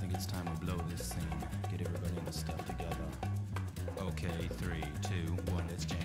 think it's time we blow this scene. Get everybody in the stuff together. Okay, 3, 2, 1, let's jam.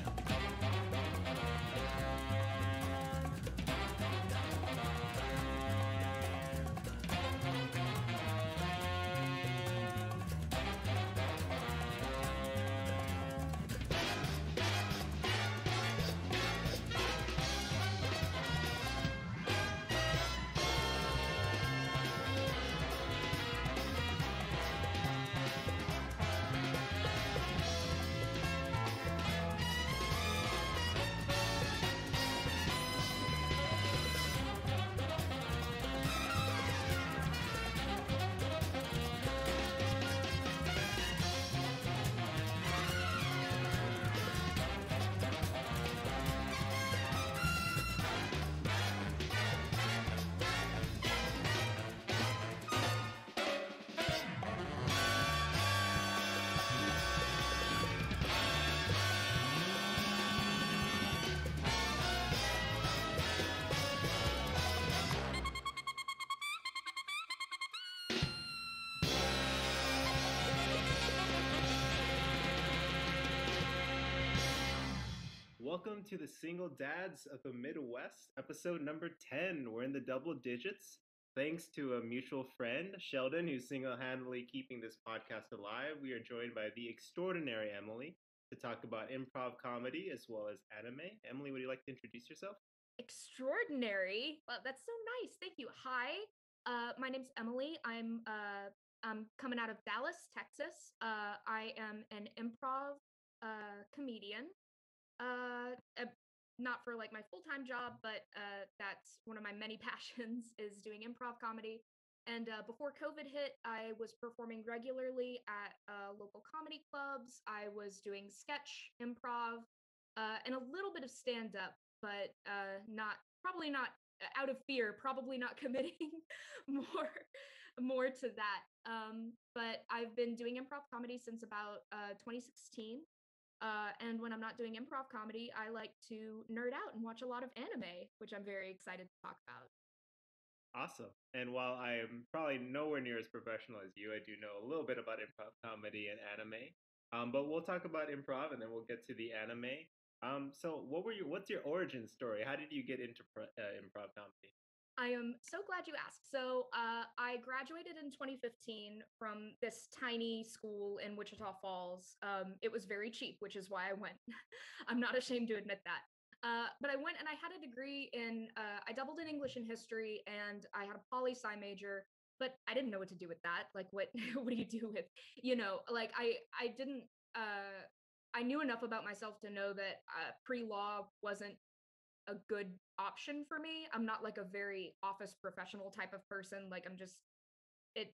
Welcome to the Single Dads of the Midwest, episode number 10. We're in the double digits. Thanks to a mutual friend, Sheldon, who's single-handedly keeping this podcast alive. We are joined by the extraordinary Emily to talk about improv comedy as well as anime. Emily, would you like to introduce yourself? Extraordinary. Well, that's so nice. Thank you. Hi. My name's Emily. I'm coming out of Dallas, Texas. I am an improv comedian. Not for like my full-time job, but that's one of my many passions is doing improv comedy. And before COVID hit, I was performing regularly at local comedy clubs. I was doing sketch, improv, and a little bit of stand-up, but not out of fear, probably not committing more to that. But I've been doing improv comedy since about 2016. And when I'm not doing improv comedy, I like to nerd out and watch a lot of anime, which I'm very excited to talk about. Awesome. And while I am probably nowhere near as professional as you, I do know a little bit about improv comedy and anime. But we'll talk about improv and then we'll get to the anime. So what's your origin story? How did you get into improv comedy? I am so glad you asked. So I graduated in 2015 from this tiny school in Wichita Falls. It was very cheap, which is why I went. I'm not ashamed to admit that. But I went and I had a degree in, I doubled in English and history, and I had a poli-sci major, but I didn't know what to do with that. Like, what, what do you do with, like I didn't, I knew enough about myself to know that pre-law wasn't a good option for me. I'm not like a very office professional type of person. Like it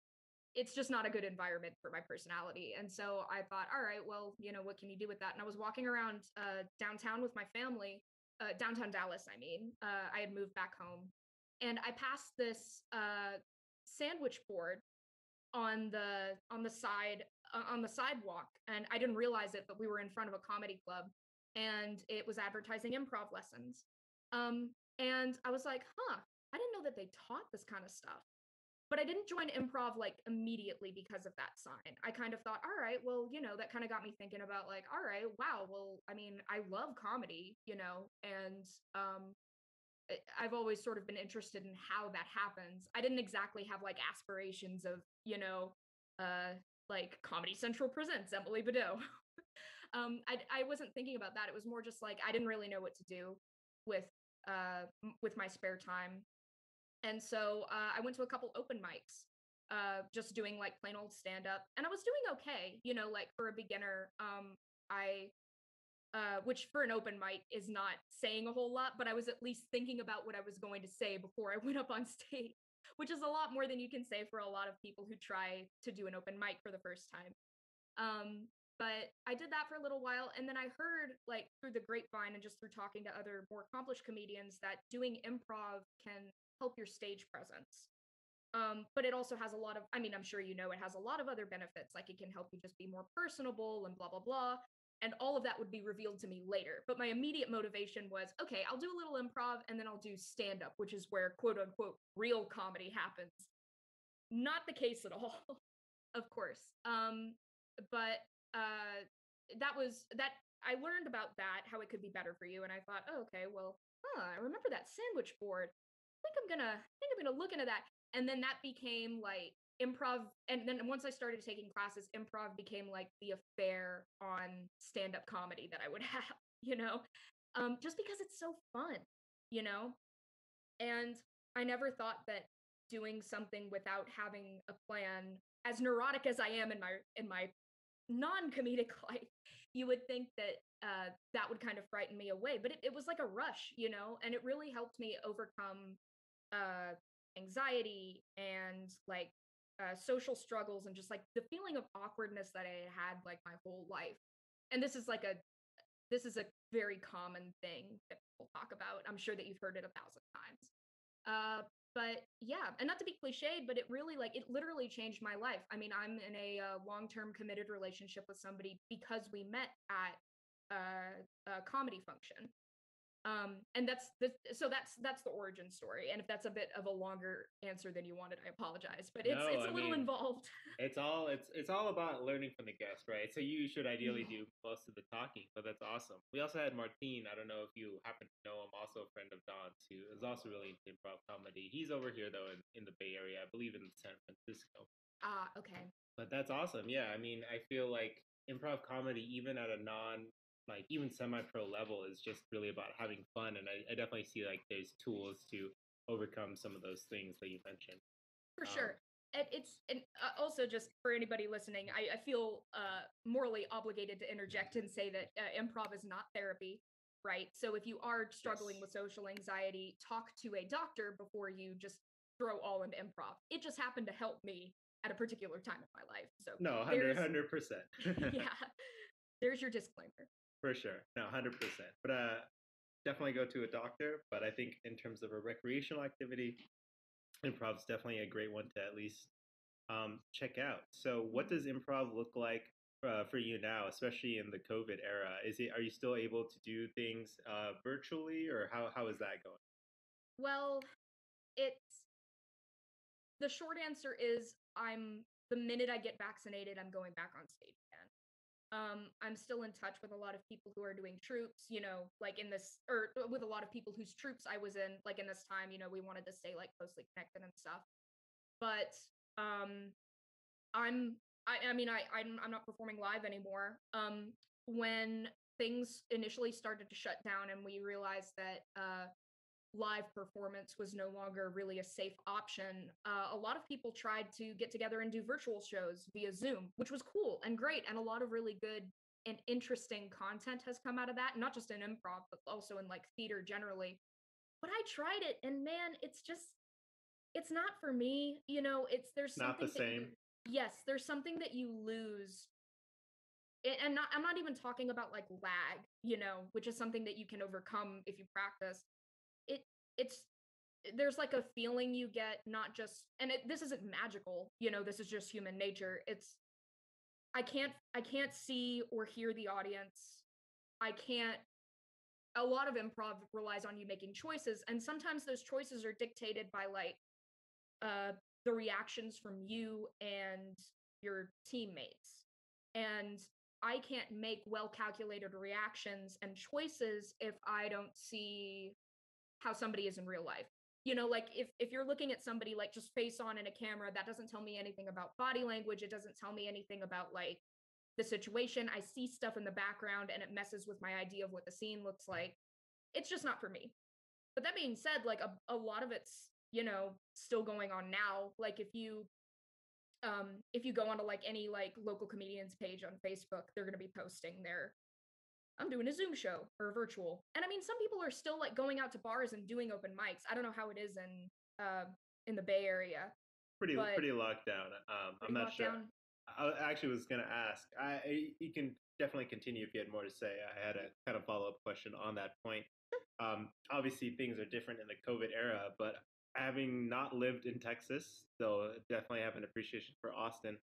it's just not a good environment for my personality. And so I thought, all right, well, what can you do with that? And I was walking around downtown with my family, downtown Dallas, I mean. I had moved back home, and I passed this sandwich board on the sidewalk, and I didn't realize it, but we were in front of a comedy club, and it was advertising improv lessons. And I was like, huh, I didn't know that they taught this kind of stuff. But I didn't join improv like immediately because of that sign. I kind of thought, all right, well, that kind of got me thinking about like, all right, wow, well, I mean, I love comedy, and I've always sort of been interested in how that happens. I didn't exactly have like aspirations of, uh, like Comedy Central presents Emily Baudot. I wasn't thinking about that. It was more just like I didn't really know what to do with with my spare time. And so I went to a couple open mics, just doing like plain old stand up, and I was doing okay, like for a beginner. I which for an open mic is not saying a whole lot, but I was at least thinking about what I was going to say before I went up on stage, which is a lot more than you can say for a lot of people who try to do an open mic for the first time. Um, but I did that for a little while, and then I heard, like, through the grapevine and just through talking to other more accomplished comedians, that doing improv can help your stage presence. But it also has a lot of, I mean, I'm sure it has a lot of other benefits, like it can help you just be more personable and blah, blah, blah. And all of that would be revealed to me later. But my immediate motivation was, okay, I'll do a little improv and then I'll do stand up, which is where quote unquote real comedy happens. Not the case at all. of course. But that I learned about that, how it could be better for you, and I thought, oh, okay, well, I remember that sandwich board. I think I'm gonna look into that. And then that became like improv. And then once I started taking classes, improv became like the affair on stand-up comedy that I would have, just because it's so fun, you know? And I never thought that doing something without having a plan, as neurotic as I am in my non-comedic life, you would think that that would kind of frighten me away. But it was like a rush, and it really helped me overcome uh, anxiety and like social struggles and just like the feeling of awkwardness that I had like my whole life. And this is a very common thing that people talk about. I'm sure that you've heard it 1,000 times. But yeah, and not to be cliched, but it literally changed my life. I mean, I'm in a long-term committed relationship with somebody because we met at a comedy function. And that's the origin story. And if that's a bit of a longer answer than you wanted, I apologize, but it's No, it's a I little mean, involved. it's all about learning from the guest, right? So you should ideally do most of the talking, but that's awesome. We also had Martin. I don't know if you happen to know him, also a friend of Don's, who is also really into improv comedy. He's over here though in the Bay Area, I believe in San Francisco. Ah, okay. But that's awesome. Yeah, I mean, I feel like improv comedy, even at a non like even semi-pro level, is just really about having fun, and I definitely see like there's tools to overcome some of those things that you mentioned. For Um, sure. And also just for anybody listening, I feel morally obligated to interject and say that improv is not therapy, right? So if you are struggling yes. with social anxiety, talk to a doctor before you just throw all into improv. It just happened to help me at a particular time in my life. So No, 100, there's 100%. yeah, there's your disclaimer. For sure. No, 100%. But definitely go to a doctor. But I think in terms of a recreational activity, improv's definitely a great one to at least check out. So, what Mhm. does improv look like for you now, especially in the COVID era? Are you still able to do things virtually, or how is that going? Well, it's the short answer is I'm the minute I get vaccinated, I'm going back on stage again. I'm still in touch with a lot of people who are doing troops, like in this, or with a lot of people whose troops I was in, like in this time, we wanted to stay like closely connected and stuff. But um, I mean, I'm not performing live anymore. When things initially started to shut down and we realized that live performance was no longer really a safe option, a lot of people tried to get together and do virtual shows via Zoom, which was cool and great. And a lot of really good and interesting content has come out of that, not just in improv, but also in like theater generally. But I tried it and man, it's not for me. There's Not the something that same. yes, there's something that you lose. I'm not even talking about like lag, which is something that you can overcome if you practice. It, it's there's like a feeling you get not just this isn't magical, this is just human nature. I can't see or hear the audience. I can't A lot of improv relies on you making choices, and sometimes those choices are dictated by like uh the reactions from you and your teammates. And I can't make well calculated reactions and choices if I don't see how somebody is in real life. Like if you're looking at somebody like just face on in a camera, that doesn't tell me anything about body language. It doesn't tell me anything about like the situation. I see stuff in the background and it messes with my idea of what the scene looks like. It's just not for me. But that being said, like a lot of it's, still going on now. Like if you go onto like any like local comedians page on Facebook, they're gonna be posting their I'm doing a Zoom show or virtual. And I mean, some people are still like going out to bars and doing open mics. I don't know how it is in the Bay Area, but Pretty locked down. I'm pretty not locked sure. down. I actually was going to ask. You can definitely continue if you had more to say. I had a kind of follow up question on that point. Obviously, things are different in the COVID era, but having not lived in Texas, so definitely have an appreciation for Austin.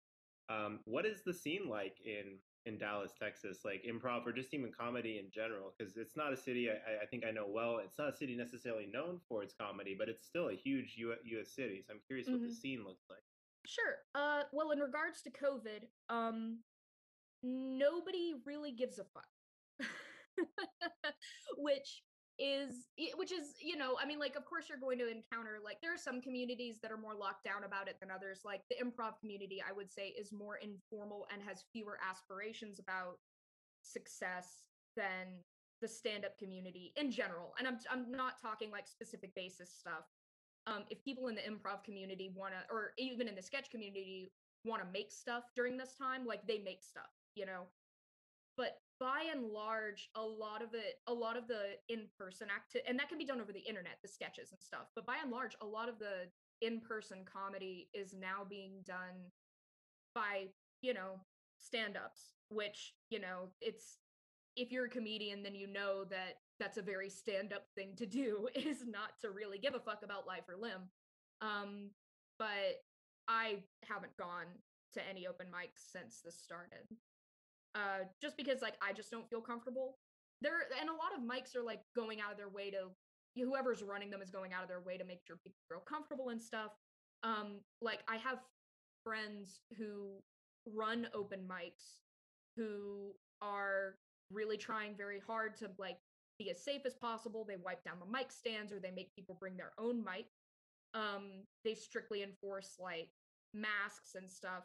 What is the scene like in Dallas, Texas, like improv or just even comedy in general? Because it's not a city I think I know well. It's not a city necessarily known for its comedy, but it's still a huge U.S. city. So I'm curious what the Mhm. scene looks like. Sure. Well, in regards to COVID, nobody really gives a fuck. which which is, I mean, like, of course you're going to encounter, like, there are some communities that are more locked down about it than others. Like the improv community, I would say, is more informal and has fewer aspirations about success than the stand-up community in general. And I'm not talking like specific basis stuff. If people in the improv community want to, or even in the sketch community, want to make stuff during this time, like, they make stuff, but by and large, a lot of the in-person and that can be done over the internet, the sketches and stuff, but by and large, a lot of the in-person comedy is now being done by, stand-ups, which, it's, if you're a comedian, then you know that that's a very stand-up thing to do, is not to really give a fuck about life or limb. Um, but I haven't gone to any open mics since this started. Just because, like, I just don't feel comfortable. And a lot of mics are like going out of their way to, whoever's running them is going out of their way to make sure people feel comfortable and stuff. Like, I have friends who run open mics who are really trying very hard to, like, be as safe as possible. They wipe down the mic stands, or they make people bring their own mic. They strictly enforce, like, masks and stuff.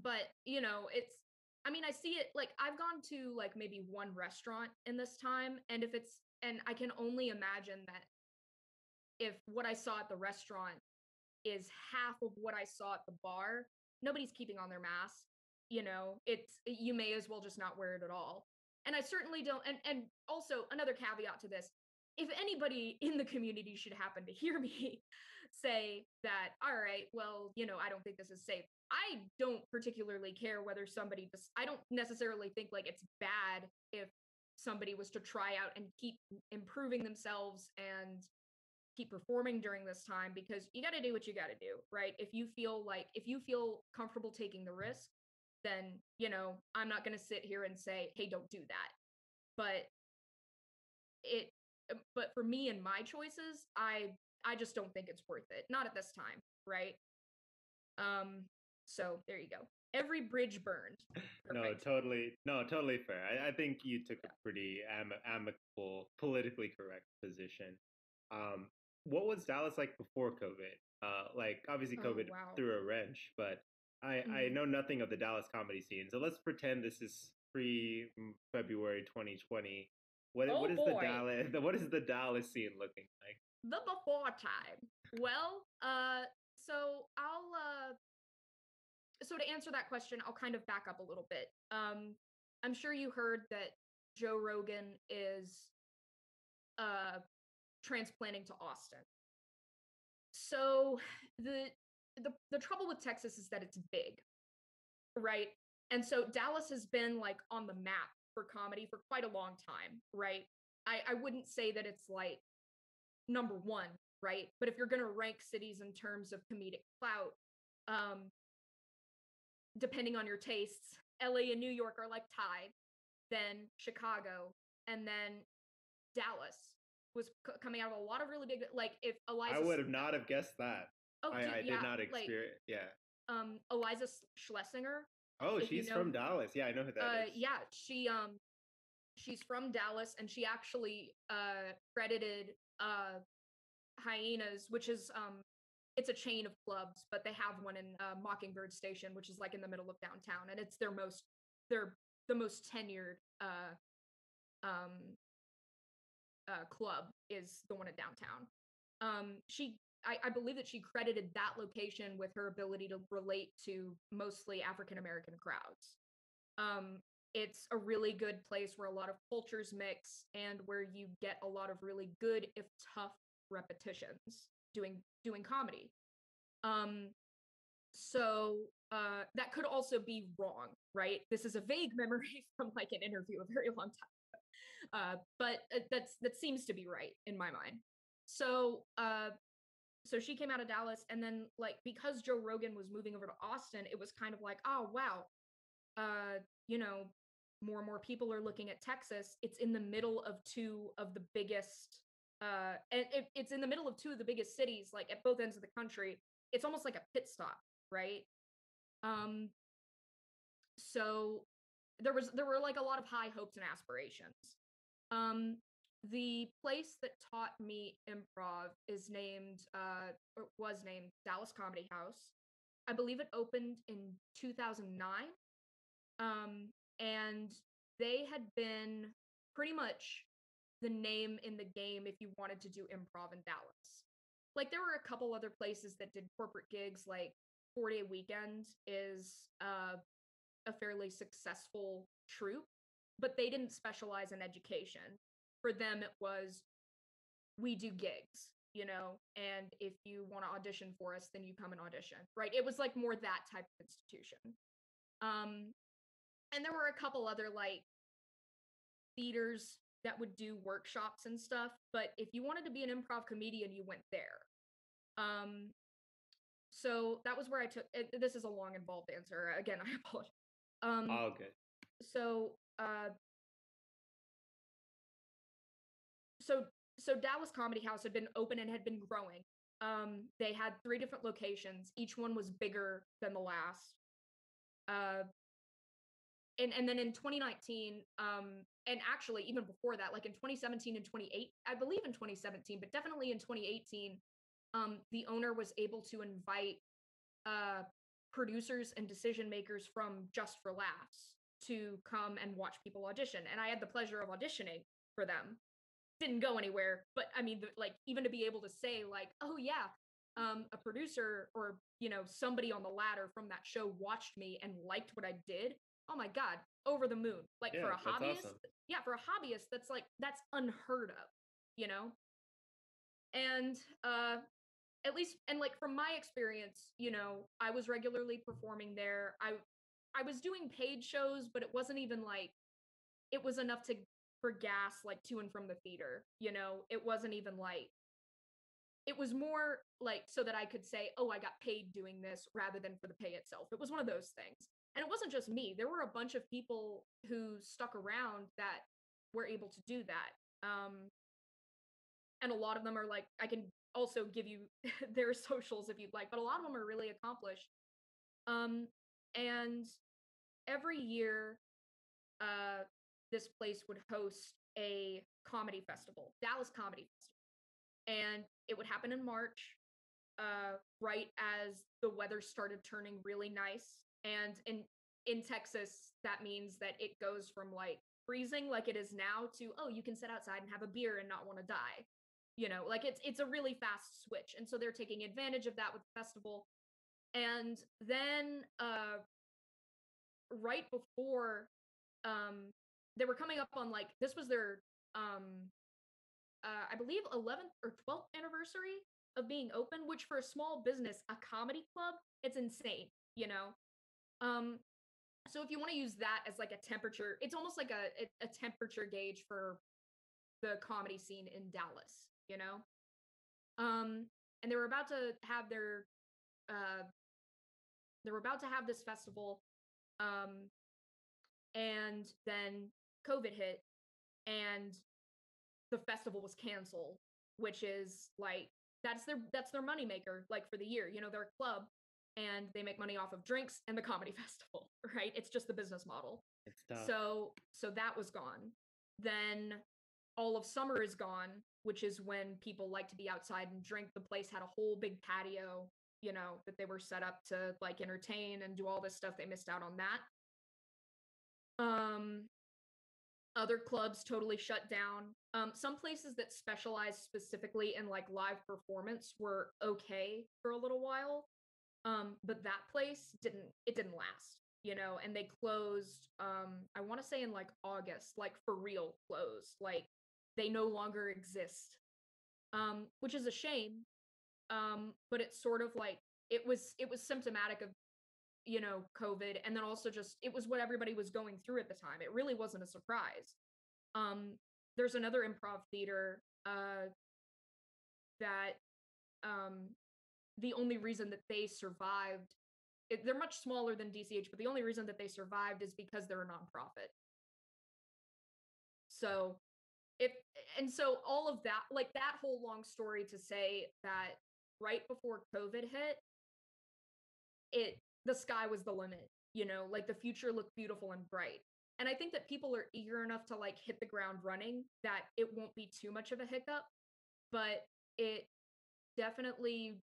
But, it's, I mean, I see it, like, I've gone to, like, maybe one restaurant in this time, and I can only imagine that if what I saw at the restaurant is half of what I saw at the bar, nobody's keeping on their mask. You may as well just not wear it at all. And I certainly don't. And also, another caveat to this: if anybody in the community should happen to hear me say that, all right, well, I don't think this is safe, I don't particularly care whether somebody just, I don't necessarily think, like, it's bad if somebody was to try out and keep improving themselves and keep performing during this time, because you got to do what you got to do, right? If you feel comfortable taking the risk, then, I'm not going to sit here and say, hey, don't do that. But it, but for me and my choices, I just don't think it's worth it. Not at this time, right? So there you go. Every bridge burned. No, Perfect. totally, no, totally fair. I think you took a pretty amicable, politically correct position. Um, what was Dallas like before COVID? Like, obviously Oh, COVID wow. threw a wrench, but I Mhm. know nothing of the Dallas comedy scene. So let's pretend this is pre February 2020. What Oh is the boy, Dallas what is the Dallas scene looking like? the before time. Well, so to answer that question, I'll kind of back up a little bit. I'm sure you heard that Joe Rogan is uh transplanting to Austin. So the the trouble with Texas is that it's big, right? And so Dallas has been, like, on the map for comedy for quite a long time, right? I wouldn't say that it's, like, number one, right? But if you're gonna rank cities in terms of comedic clout, um, depending on your tastes, LA and New York are, like, tied, then Chicago, and then Dallas was coming out of a lot of really big, like, if I Eliza would have not have guessed that. oh, I did yeah, not like, experience. Yeah. Eliza Schlesinger, Oh, if you she's know, from Dallas. Yeah, I know who that is. yeah, she's from Dallas, and she actually, credited, Hyenas, which is, it's a chain of clubs, but they have one in, Mockingbird Station, which is, like, in the middle of downtown, and it's they're the most tenured, um, club is the one at downtown. I believe that she credited that location with her ability to relate to mostly African American crowds. Um, it's a really good place where a lot of cultures mix, and where you get a lot of really good, if tough, repetitions doing comedy. Um, that could also be wrong, right? This is a vague memory from, like, an interview a very long time. But that seems to be right in my mind. So so she came out of Dallas, and then, like, because Joe Rogan was moving over to Austin, it was kind of like, oh wow, uh, you know, more and more people are looking at Texas. It's in the middle of two of the biggest, and it's in the middle of two of the biggest cities, like, at both ends of the country. It's almost like a pit stop. right? Um, so there were like a lot of high hopes and aspirations. Um, the place that taught me improv is named or was named Dallas Comedy House. I believe it opened in 2009. Um, and they had been pretty much the name in the game if you wanted to do improv in Dallas. Like there were a couple other places that did corporate gigs, like 4-Day Weekend is a fairly successful troupe, but they didn't specialize in education. For them, it was we do gigs, you know, and if you want to audition for us, then you come and audition, right? It was like more that type of institution. Um, and there were a couple other like theaters that would do workshops and stuff, but if you wanted to be an improv comedian, you went there. Um, so that was where I took it. This is a long, involved answer. Again, I apologize. All good. So, so so Dallas Comedy House had been open and had been growing. They had 3 different locations. Each one was bigger than the last. Uh, and then in 2019, and actually even before that, like in 2017 and 28, I believe in 2017, but definitely in 2018, the owner was able to invite uh, producers and decision makers from Just for Laughs to come and watch people audition. And I had the pleasure of auditioning for them. Didn't go anywhere, but I mean, like even to be able to say like, oh yeah, a producer or somebody on the ladder from that show watched me and liked what I did. Oh my god, over the moon. Like for Yeah, a that's hobbyist, awesome. yeah, for a hobbyist, that's unheard of, you know. And at least and like from my experience, I was regularly performing there. I was doing paid shows, but it wasn't even like it was enough to for gas like to and from the theater, it wasn't even like it was more like so that I could say, oh, I got paid doing this rather than for the pay itself. It was one of those things. And it wasn't just me. There were a bunch of people who stuck around that were able to do that. And a lot of them are like, I can also give you their socials if you'd like, but a lot of them are really accomplished. Um, and every year, uh, this place would host a comedy festival, Dallas Comedy Festival, and it would happen in March, right as the weather started turning really nice. And in Texas, that means that it goes from like freezing, like it is now, to oh, you can sit outside and have a beer and not want to die. Like it's a really fast switch, and so they're taking advantage of that with the festival. And then, right before um they were coming up on like this was their I believe 11th or 12th anniversary of being open, which for a small business, a comedy club, it's insane, you know. Um so if you want to use that as like a temperature, it's almost like a temperature gauge for the comedy scene in Dallas, you know. And they were about to have their uh they were about to have this festival, um and then COVID hit and the festival was canceled, which is like that's their moneymaker, like for the year. They're a club and they make money off of drinks and the comedy festival, right? It's just the business model. It's tough. So that was gone. Then all of summer is gone, which is when people like to be outside and drink. The place had a whole big patio, that they were set up to like entertain and do all this stuff. They missed out on that. Um, Other clubs totally shut down. Some places that specialize specifically in like live performance were okay for a little while. But that place didn't last, and they closed, I want to say in like August, like for real closed. Like they no longer exist. Which is a shame. But it's sort of like it was symptomatic of COVID, and then also just it was what everybody was going through at the time. It really wasn't a surprise. um there's another improv theater that um the only reason that they survived, they're much smaller than DCH, but the only reason that they survived is because they're a nonprofit. So if and so all of that, like that whole long story to say that right before COVID hit, the sky was the limit, like the future looked beautiful and bright. And I think that people are eager enough to like hit the ground running that it won't be too much of a hiccup, but it definitely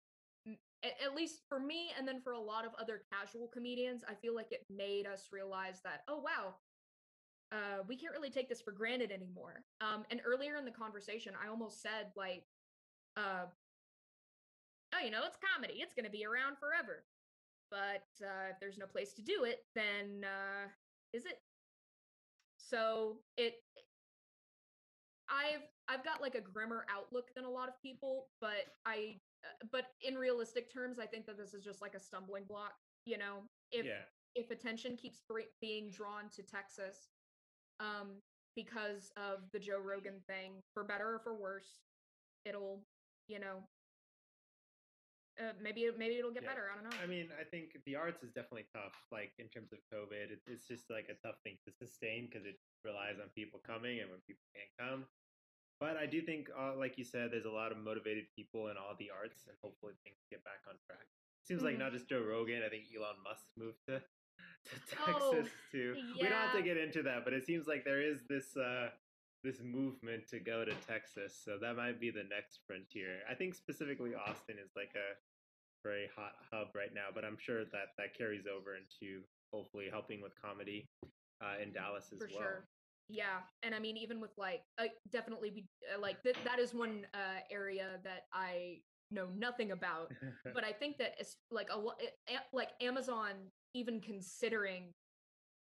at least for me and then for a lot of other casual comedians, I feel like it made us realize that, oh wow, we can't really take this for granted anymore. And earlier in the conversation, I almost said like, uh, oh, it's comedy. It's going to be around forever. But if there's no place to do it, then is it? So I've got like a grimmer outlook than a lot of people, but in realistic terms, I think that this is just like a stumbling block. If Yeah. if attention keeps being drawn to Texas, um, because of the Joe Rogan thing, for better or for worse, it'll, you know, maybe it'll get Yeah. better. I don't know. I mean, I think the arts is definitely tough. Like in terms of COVID, it's just like a tough thing to sustain because it relies on people coming, and when people can't come. But I do think, like you said, there's a lot of motivated people in all the arts, and hopefully things get back on track. Seems like Mhm. not just Joe Rogan. I think Elon Musk moved to Oh, Texas too. We don't have to yeah, get into that, but it seems like there is this movement to go to Texas, so that might be the next frontier. I think specifically Austin is like a very hot hub right now, but I'm sure that that carries over into hopefully helping with comedy in Dallas as for well. sure. Yeah, and I mean, even with like, definitely be like that is one area that I know nothing about, but I think that it's like like Amazon even considering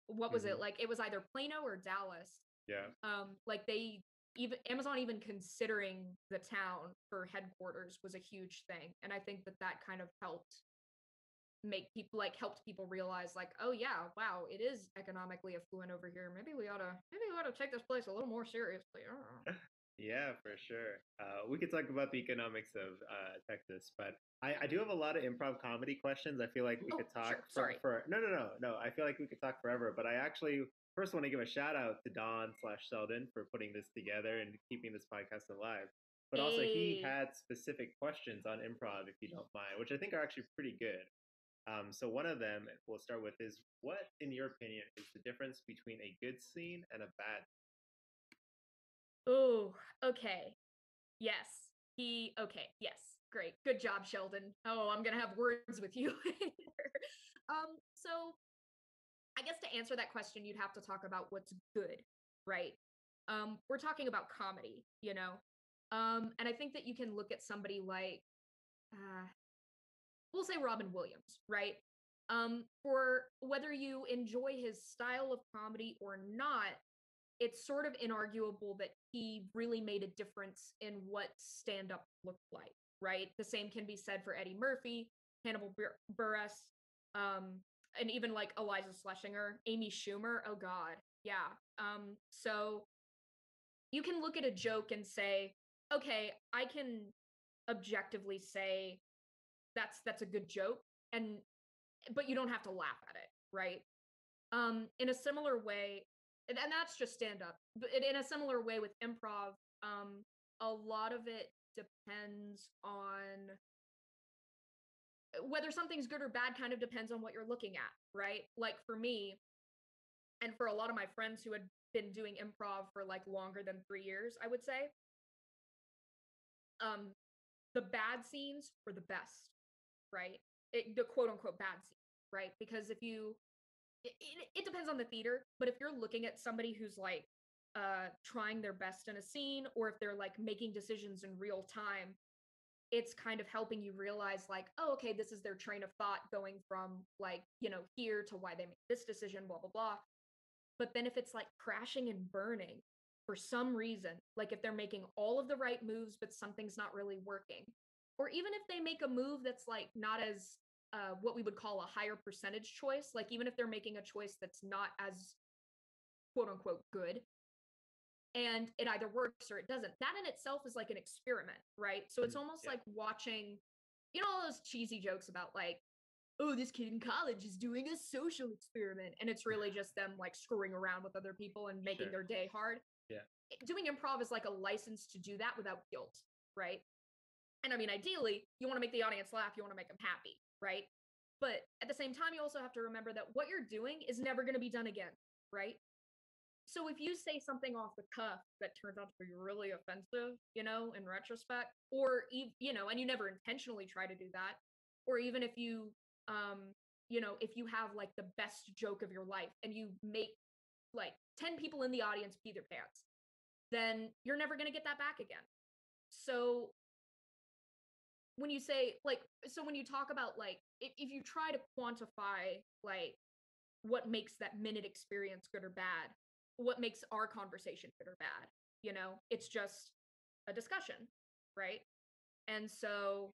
what was it Mhm. like? It was either Plano or Dallas. Yeah. Like they even Amazon even considering the town for headquarters was a huge thing, and I think that that kind of helped people realize like, oh yeah, wow, it is economically affluent over here. Maybe we ought to take this place a little more seriously. I don't know. Yeah, for sure. We could talk about the economics of Texas, but I do have a lot of improv comedy questions. I feel like we Oh, could talk sure. Sorry. for no. I feel like we could talk forever, but I actually first want to give a shout out to Don/Sheldon for putting this together and keeping this podcast alive. But also, he Hey. had specific questions on improv, if you don't mind, which I think are actually pretty good. So one of them we'll start with is what, in your opinion, is the difference between a good scene and a bad? Oh, okay. Yes. Okay. Yes. Great. Good job, Sheldon. Oh, I'm gonna have words with you later. So I guess to answer that question, you'd have to talk about what's good, right? We're talking about comedy, and I think that you can look at somebody like, uh, we'll say Robin Williams, right? For whether you enjoy his style of comedy or not, it's sort of inarguable that he really made a difference in what stand up looked like, right? The same can be said for Eddie Murphy, Hannibal Buress, um, and even like Eliza Schlesinger, Amy Schumer. Oh God, yeah. So you can look at a joke and say, okay, I can objectively say that's a good joke, and but you don't have to laugh at it, right? In a similar way, and that's just stand up. But in a similar way with improv, a lot of it depends on whether something's good or bad, kind of depends on what you're looking at, right? Like for me, and for a lot of my friends who had been doing improv for like longer than 3 years, I would say, um, the bad scenes were the best, right? The quote unquote bad scene, right? Because if you it depends on the theater, but if you're looking at somebody who's like trying their best in a scene, or if they're like making decisions in real time, it's kind of helping you realize like, oh, okay, this is their train of thought going from like, here to why they made this decision, blah blah blah. But then if it's like crashing and burning for some reason, like if they're making all of the right moves but something's not really working, or even if they make a move that's like not as what we would call a higher percentage choice, like even if they're making a choice that's not as quote unquote good, and it either works or it doesn't, that in itself is like an experiment, right? So it's almost Yeah. like watching, all those cheesy jokes about like, oh, this kid in college is doing a social experiment, and it's really just them like screwing around with other people and making Sure. their day hard. Yeah. Doing improv is like a license to do that without guilt, right? And I mean, ideally, you want to make the audience laugh, you want to make them happy, right? But at the same time, you also have to remember that what you're doing is never going to be done again, right? So if you say something off the cuff that turns out to be really offensive, in retrospect, or and you never intentionally try to do that, or even if if you have like the best joke of your life and you make like 10 people in the audience pee their pants, then you're never going to get that back again. So when you say when you talk about like if you try to quantify like what makes that minute experience good or bad, what makes our conversation good or bad, it's just a discussion, right? And so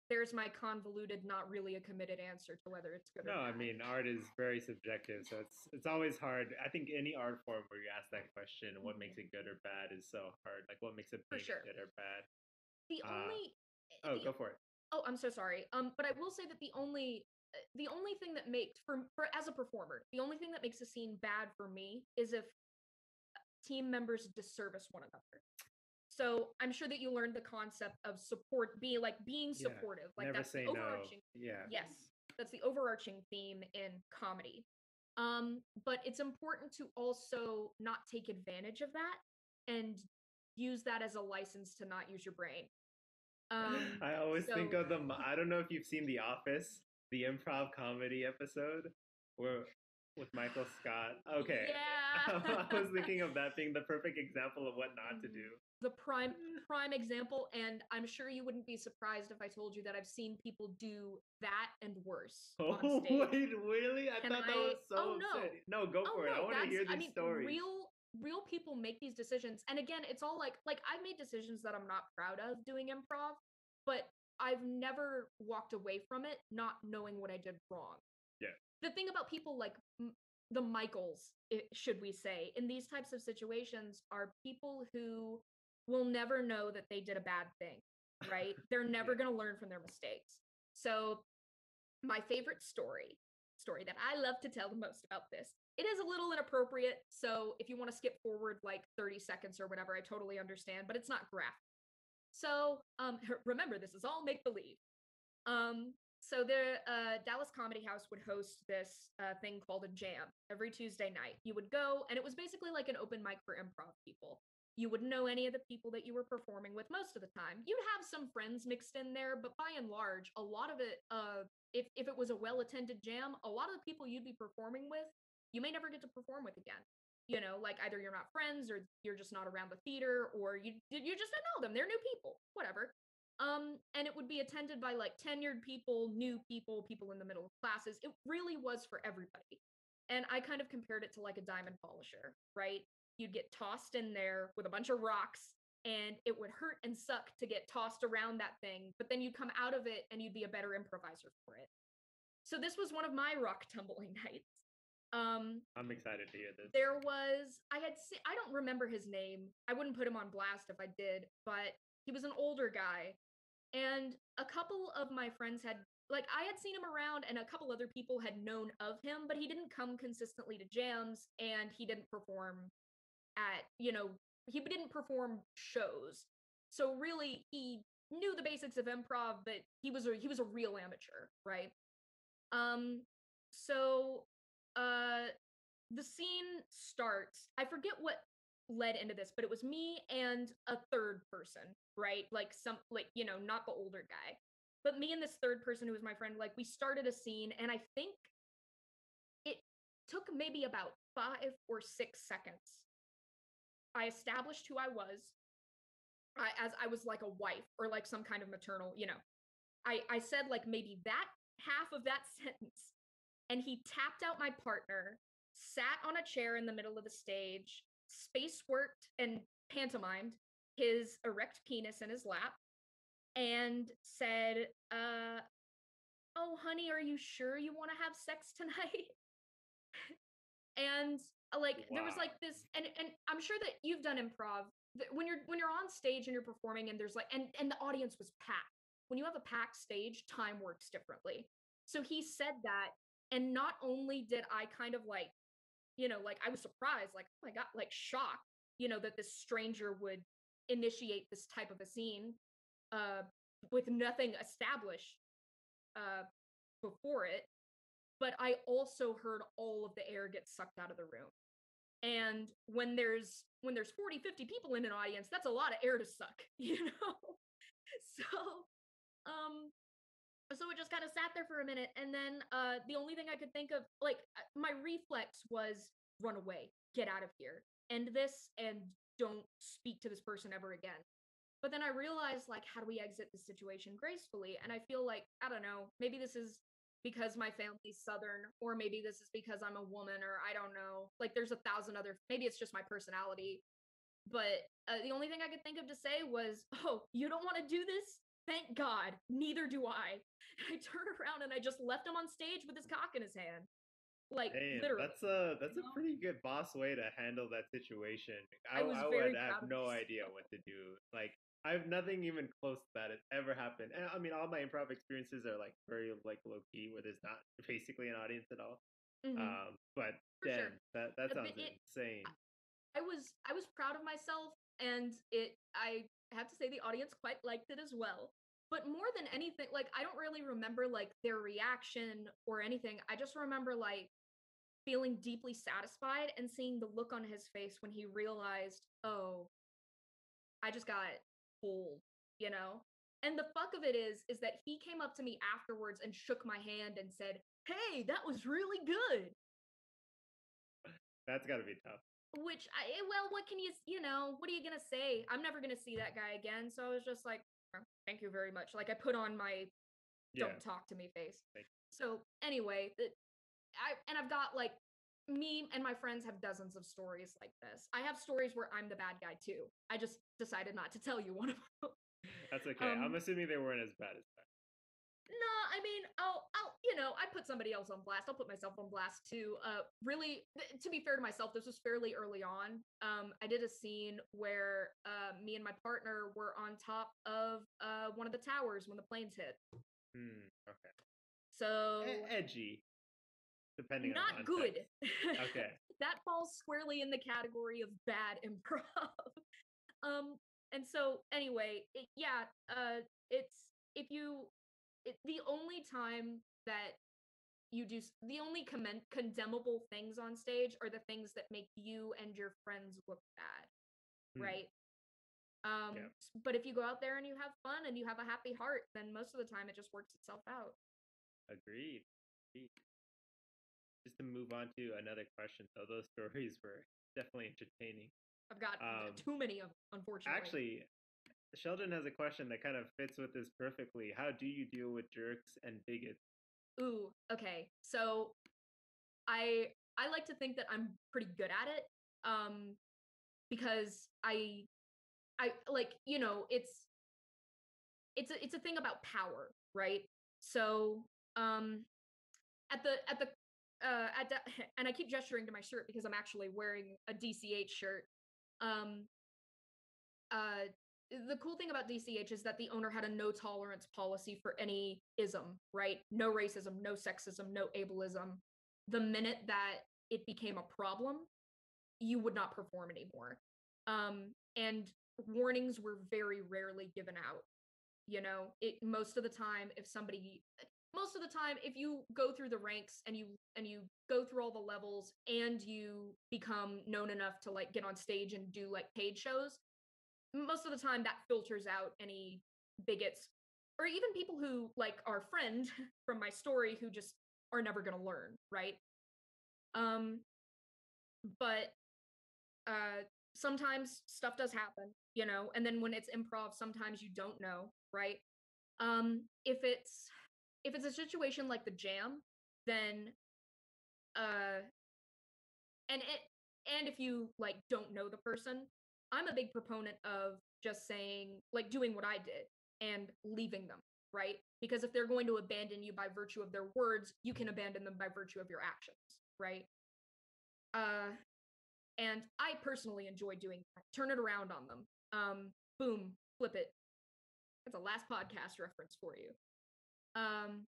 there's my convoluted, not really a committed answer to whether it's good or No, I bad. mean, art is very subjective, so it's always hard. I think any art form where you ask that question, what makes it good or bad, is so hard. Like, what makes a For painting sure. good or bad? The only Oh, the go for it. Oh, I'm so sorry. But I will say that the only thing that makes for as a performer, the only thing that makes a scene bad for me is if team members disservice one another. So I'm sure that you learned the concept of being Yeah, supportive. Like never that's the say no. overarching. Yeah. Yes, that's the overarching theme in comedy. But it's important to also not take advantage of that and use that as a license to not use your brain. I always think So of I don't know if you've seen The Office, the improv comedy episode where with Michael Scott. Okay. yeah. I was thinking of that being the perfect example of what not to do. The prime example, and I'm sure you wouldn't be surprised if I told you that I've seen people do that and worse on Oh, stage. wait, really? I thought that was so Oh no. upsetting. No, go Oh for it. I no, want to hear these stories. real people make these decisions. And again, it's all like I've made decisions that I'm not proud of doing improv, but I've never walked away from it not knowing what I did wrong. Yeah. The thing about people like the Michaels, should we say, in these types of situations are people who will never know that they did a bad thing, right? They're never Yeah. going to learn from their mistakes. So my favorite story that I love to tell the most about this. It is a little inappropriate, so if you want to skip forward like 30 seconds or whatever, I totally understand, but it's not graphic. So, remember, this is all make believe. So the Dallas Comedy House would host this thing called a jam every Tuesday night. You would go, and it was basically like an open mic for improv people. You wouldn't know any of the people that you were performing with most of the time. You'd have some friends mixed in there, but by and large, a lot of it, if it was a well-attended jam, a lot of the people you'd be performing with, you may never get to perform with again. Like either you're not friends or you're just not around the theater or you just don't know them. They're new people, whatever. And it would be attended by like tenured people, new people, people in the middle of classes. It really was for everybody. And I kind of compared it to like a diamond polisher, right? You'd get tossed in there with a bunch of rocks and it would hurt and suck to get tossed around that thing, but then you'd come out of it and you'd be a better improviser for it. So this was one of my rock tumbling nights. I'm excited to hear this. I don't remember his name. I wouldn't put him on blast if I did, but he was an older guy. And a couple of my friends had I had seen him around and a couple other people had known of him, but he didn't come consistently to jams and he didn't perform he didn't perform shows. So really he knew the basics of improv, but he was a real amateur, right? Um so uh the scene starts. I forget what led into this, but it was me and a third person, right? Not the older guy, but me and this third person who was my friend, we started a scene, and I think it took maybe about 5 or 6 seconds. I established who I was, as I was like a wife or like some kind of maternal, I said like maybe that half of that sentence, and he tapped out my partner, sat on a chair in the middle of the stage, space worked and pantomimed his erect penis in his lap, and said, "Oh, honey, are you sure you want to have sex tonight?" And there was like this, and I'm sure that you've done improv. When you're on stage and you're performing, and there's and the audience was packed. When you have a packed stage, time works differently. So he said that, and not only did I kind of I was surprised, oh my god, shocked, that this stranger would initiate this type of a scene, with nothing established. Uh, before it, but I also heard all of the air get sucked out of the room. And when there's 40, 50 people in an audience, that's a lot of air to suck, you know? So, um, so it just kind of sat there for a minute, and then the only thing I could think of, like, my reflex was run away, get out of here, end this, and don't speak to this person ever again. But then I realized, like, how do we exit the situation gracefully? And I feel like, I don't know, maybe this is because my family's Southern, or maybe this is because I'm a woman, or I don't know. Like, there's 1,000 other, maybe it's just my personality. But the only thing I could think of to say was, oh, you don't want to do this? Thank God. Neither do I. And I turned around and I just left him on stage with his cock in his hand. Like, Damn, literally. that's You a know? pretty good boss way to handle that situation. I was I would very have proud of no myself. idea what to do. Like I have nothing even close to that has ever happened. And I mean, all my improv experiences are like very like low key, where there's not basically an audience at all. Mhm, But for sure. damn, that But sounds insane. I was proud of myself, and it I have to say the audience quite liked it as well. But more than anything, like, I don't really remember, like, their reaction or anything. I just remember, like, feeling deeply satisfied and seeing the look on his face when he realized, "Oh, I just got pulled," you know? And the fuck of it is that he came up to me afterwards and shook my hand and said, "Hey, that was really good." That's got to be tough. Which well, what can you know, what are you gonna say? I'm never gonna see that guy again. So I was just like, "Oh, thank you very much." Like, I put on my Yeah. don't talk to me face. Like, So anyway, I've got, like, me and my friends have dozens of stories like this. I have stories where I'm the bad guy too. I just decided not to tell you one of them. that's okay. I'm Um, assuming they weren't as bad as that. No, I mean, I put somebody else on blast. I'll put myself on blast too. Really, to be fair to myself, this was fairly early on. I did a scene where me and my partner were on top of one of the towers when the planes hit. Okay. So Edgy, depending on not context. good. Okay. That falls squarely in the category of bad improv. um, and so anyway, it's if you the only time that the only condemnable things on stage are the things that make you and your friends look bad, Hmm. right? Yeah. But if you go out there and you have fun and you have a happy heart, then most of the time it just works itself out. Agreed. Agreed. Just to move on to another question, though, those stories were definitely entertaining. I've got Um, too many of them, unfortunately. Actually, Sheldon has a question that kind of fits with this perfectly. How do you deal with jerks and bigots? Ooh, okay. So I like to think that I'm pretty good at it. Um, because I like, it's a thing about power, right? So, um, at the at the and I keep gesturing to my shirt because I'm actually wearing a DCH shirt. Um, uh, the cool thing about DCH is that the owner had a no tolerance policy for any ism, right? No racism, no sexism, no ableism. The minute that it became a problem, you would not perform anymore. And warnings were very rarely given out. It most of the time, if you go through the ranks and you go through all the levels and you become known enough to, like, get on stage and do, like, paid shows, most of the time that filters out any bigots or even people who, like our friend from my story, who just are never going to learn, right? um but uh sometimes stuff does happen, and then when it's improv, sometimes you don't know, right? If it's a situation like the jam, then uh and it and if you, like, don't know the person, I'm a big proponent of just saying, like, doing what I did and leaving them, right? Because if they're going to abandon you by virtue of their words, you can abandon them by virtue of your actions, right? uh and I personally enjoy doing that. Turn it around on them. Boom, flip it. That's a last podcast reference for you. um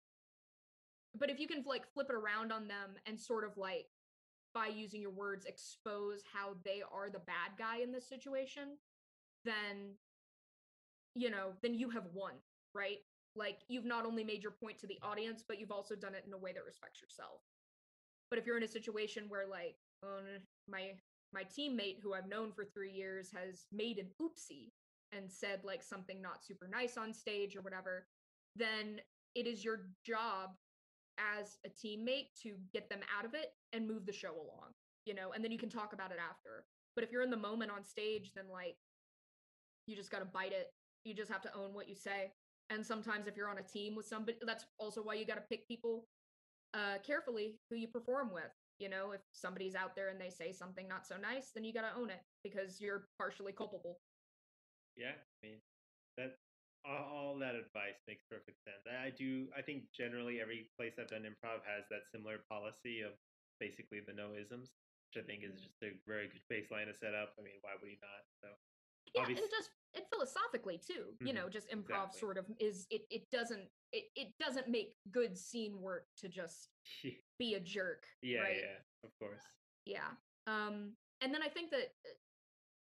but if you can, like, flip it around on them and sort of, like, by using your words, expose how they are the bad guy in this situation, then then you have won, right? Like, you've not only made your point to the audience, but you've also done it in a way that respects yourself. But if you're in a situation where, like, my teammate who I've known for 3 years has made an oopsie and said like something not super nice on stage or whatever, then it is your job as a teammate to get them out of it and move the show along, and then you can talk about it after. But if you're in the moment on stage, then like you just got to bite it. You just have to own what you say. And sometimes if you're on a team with somebody, that's also why you got to pick people carefully who you perform with. If somebody's out there and they say something not so nice, then you got to own it because you're partially culpable. Yeah, I mean, that all that advice makes perfect sense. I think generally every place I've done improv has that similar policy of basically the no isms, which I think is just a very good baseline to set up. I mean, why would you not? So Yeah, obviously, and philosophically too, just improv exactly. sort of is it doesn't make good scene work to just be a jerk, Yeah, right? yeah, of course. Yeah. And then I think that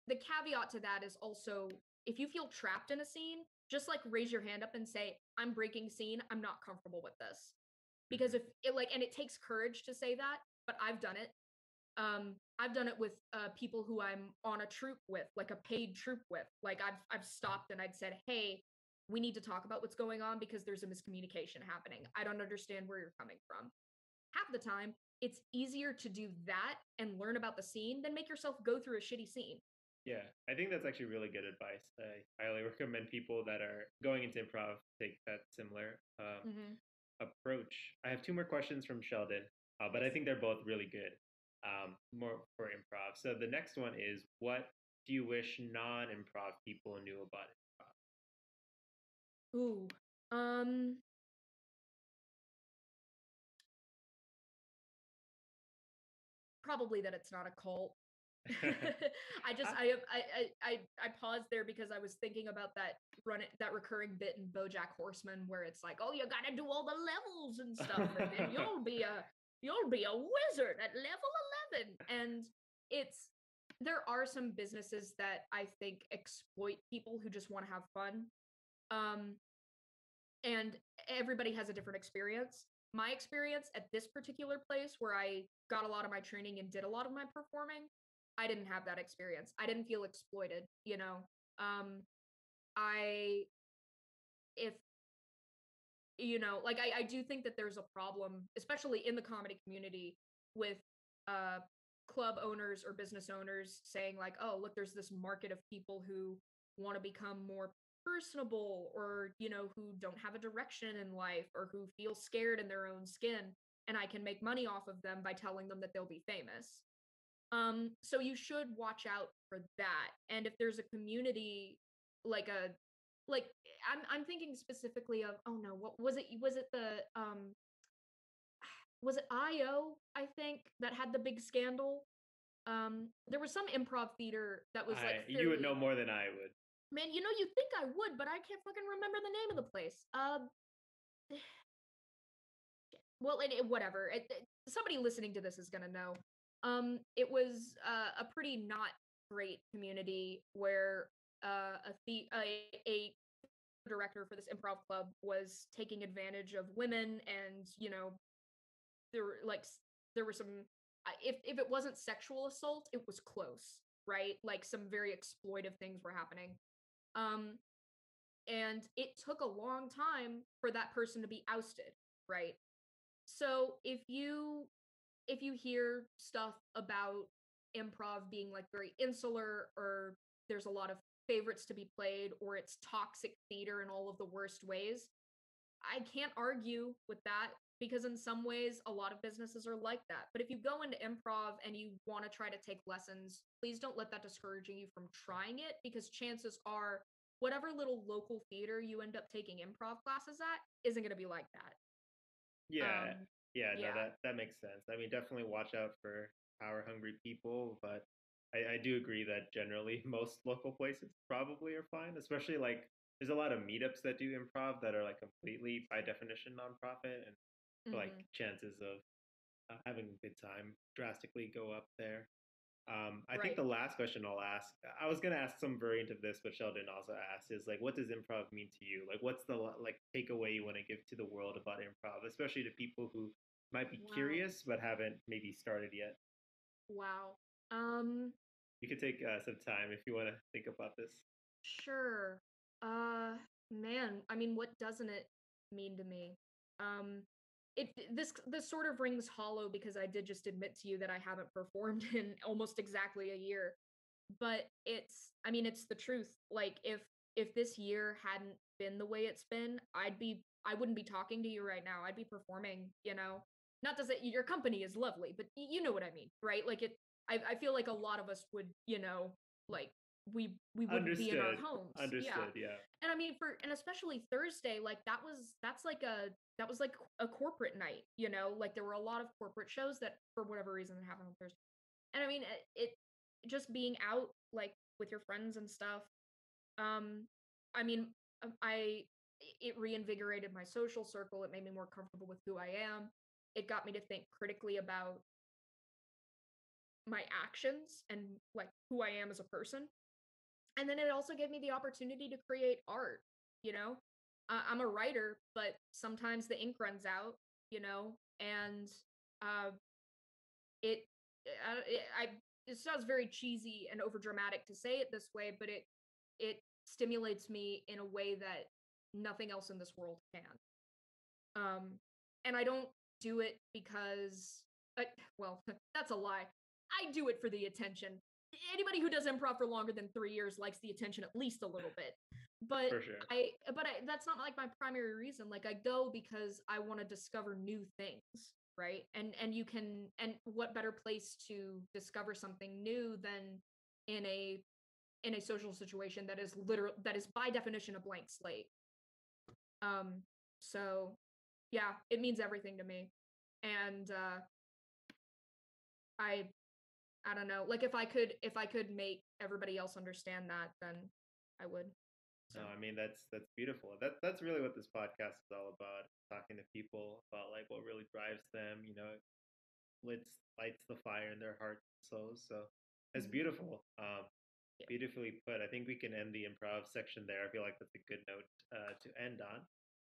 the caveat to that is also, if you feel trapped in a scene, just like raise your hand up and say, I'm breaking scene, I'm not comfortable with this. Because if it like, and it takes courage to say that, but I've done it. I've done it with people who I'm on a troupe with, like a paid troupe with. Like I've stopped and I'd said, "Hey, we need to talk about what's going on because there's a miscommunication happening. I don't understand where you're coming from." Half the time, it's easier to do that and learn about the scene than make yourself go through a shitty scene. Yeah, I think that's actually really good advice. I highly recommend people that are going into improv take that similar Mm-hmm. approach. I have two more questions from Sheldon, but I Yes. think they're both really good, more for improv. So the next one is, what do you wish non-improv people knew about improv? Ooh. Um. Probably that it's not a cult. I just Ah, I paused there because I was thinking about that recurring bit in BoJack Horseman where it's like, oh, you gotta do all the levels and stuff, and then you'll be a wizard at level 11. And it's there are some businesses that I think exploit people who just want to have fun. Um, and everybody has a different experience. My experience at this particular place where I got a lot of my training and did a lot of my performing, I didn't have that experience. I didn't feel exploited. Um I if like I do think that there's a problem, especially in the comedy community, with uh club owners or business owners saying like, oh, look, there's this market of people who want to become more personable, or who don't have a direction in life, or who feel scared in their own skin, and I can make money off of them by telling them that they'll be famous. So you should watch out for that. And if there's a community, like a like I'm thinking specifically of, oh no, what was it? Was it IO, I think, that had the big scandal? There was some improv theater that was like you would know fairly, more than I would. man, you think I would, but I can't fucking remember the name of the place. Well, whatever. Somebody listening to this is gonna know. It was a pretty not great community where a director for this improv club was taking advantage of women, and there were like there were some, if it wasn't sexual assault, it was close, right? Like some very exploitive things were happening. Um, and it took a long time for that person to be ousted, right? So if you hear stuff about improv being like very insular, or there's a lot of favorites to be played, or it's toxic theater in all of the worst ways, I can't argue with that, because in some ways a lot of businesses are like that. But if you go into improv and you want to try to take lessons, please don't let that discourage you from trying it, because chances are whatever little local theater you end up taking improv classes at isn't going to be like that. Yeah, Um yeah, no, yeah. that makes sense. I mean, definitely watch out for power hungry people, but I do agree that generally most local places probably are fine, especially like there's a lot of meetups that do improv that are like completely by definition nonprofit, and like Mhm. chances of having a good time drastically go up there. I think the last question I'll ask, I was gonna ask some variant of this, but Sheldon also asked, is like, what does improv mean to you? Like, what's the like takeaway you want to give to the world about improv, especially to people who might be Wow. curious but haven't maybe started yet? Wow. You could take some time if you want to think about this. Sure. Uh, Man, I mean, what doesn't it mean to me? Um, this sort of rings hollow because I did just admit to you that I haven't performed in almost exactly a year. But I mean, it's the truth. Like if this year hadn't been the way it's been, I wouldn't be talking to you right now. I'd be performing, you know. Not to say your company is lovely, but you know what I mean, right? Like I feel like a lot of us would, you know, like we wouldn't be in our Understood. homes. Yeah. Understood. Yeah. And I mean and especially Thursday, like that was like a corporate night, you know, like there were a lot of corporate shows that for whatever reason that happened on Thursday. And I mean it just being out like with your friends and stuff. Um I mean I it reinvigorated my social circle. It made me more comfortable with who I am. It got me to think critically about my actions and like who I am as a person. And then it also gave me the opportunity to create art, you know? I'm a writer, but sometimes the ink runs out, you know? And uh, it, it sounds very cheesy and overdramatic to say it this way, but it stimulates me in a way that nothing else in this world can. Um, and I don't do it because, well, that's a lie. I do it for the attention. Anybody who does improv for longer than 3 years likes the attention at least a little bit. But For sure. that's not like my primary reason. Like I go because I want to discover new things, right? And what better place to discover something new than in a in a social situation that is by definition a blank slate. Um, so yeah, it means everything to me. And I I don't know. Like if I could make everybody else understand that, then I would. No, So I mean that's beautiful. That's really what this podcast is all about. Talking to people about like what really drives them. You know, lights the fire in their hearts and souls. So it's mhm. beautiful. Yeah. Beautifully put. I think we can end the improv section there. I feel like that's a good note to end on.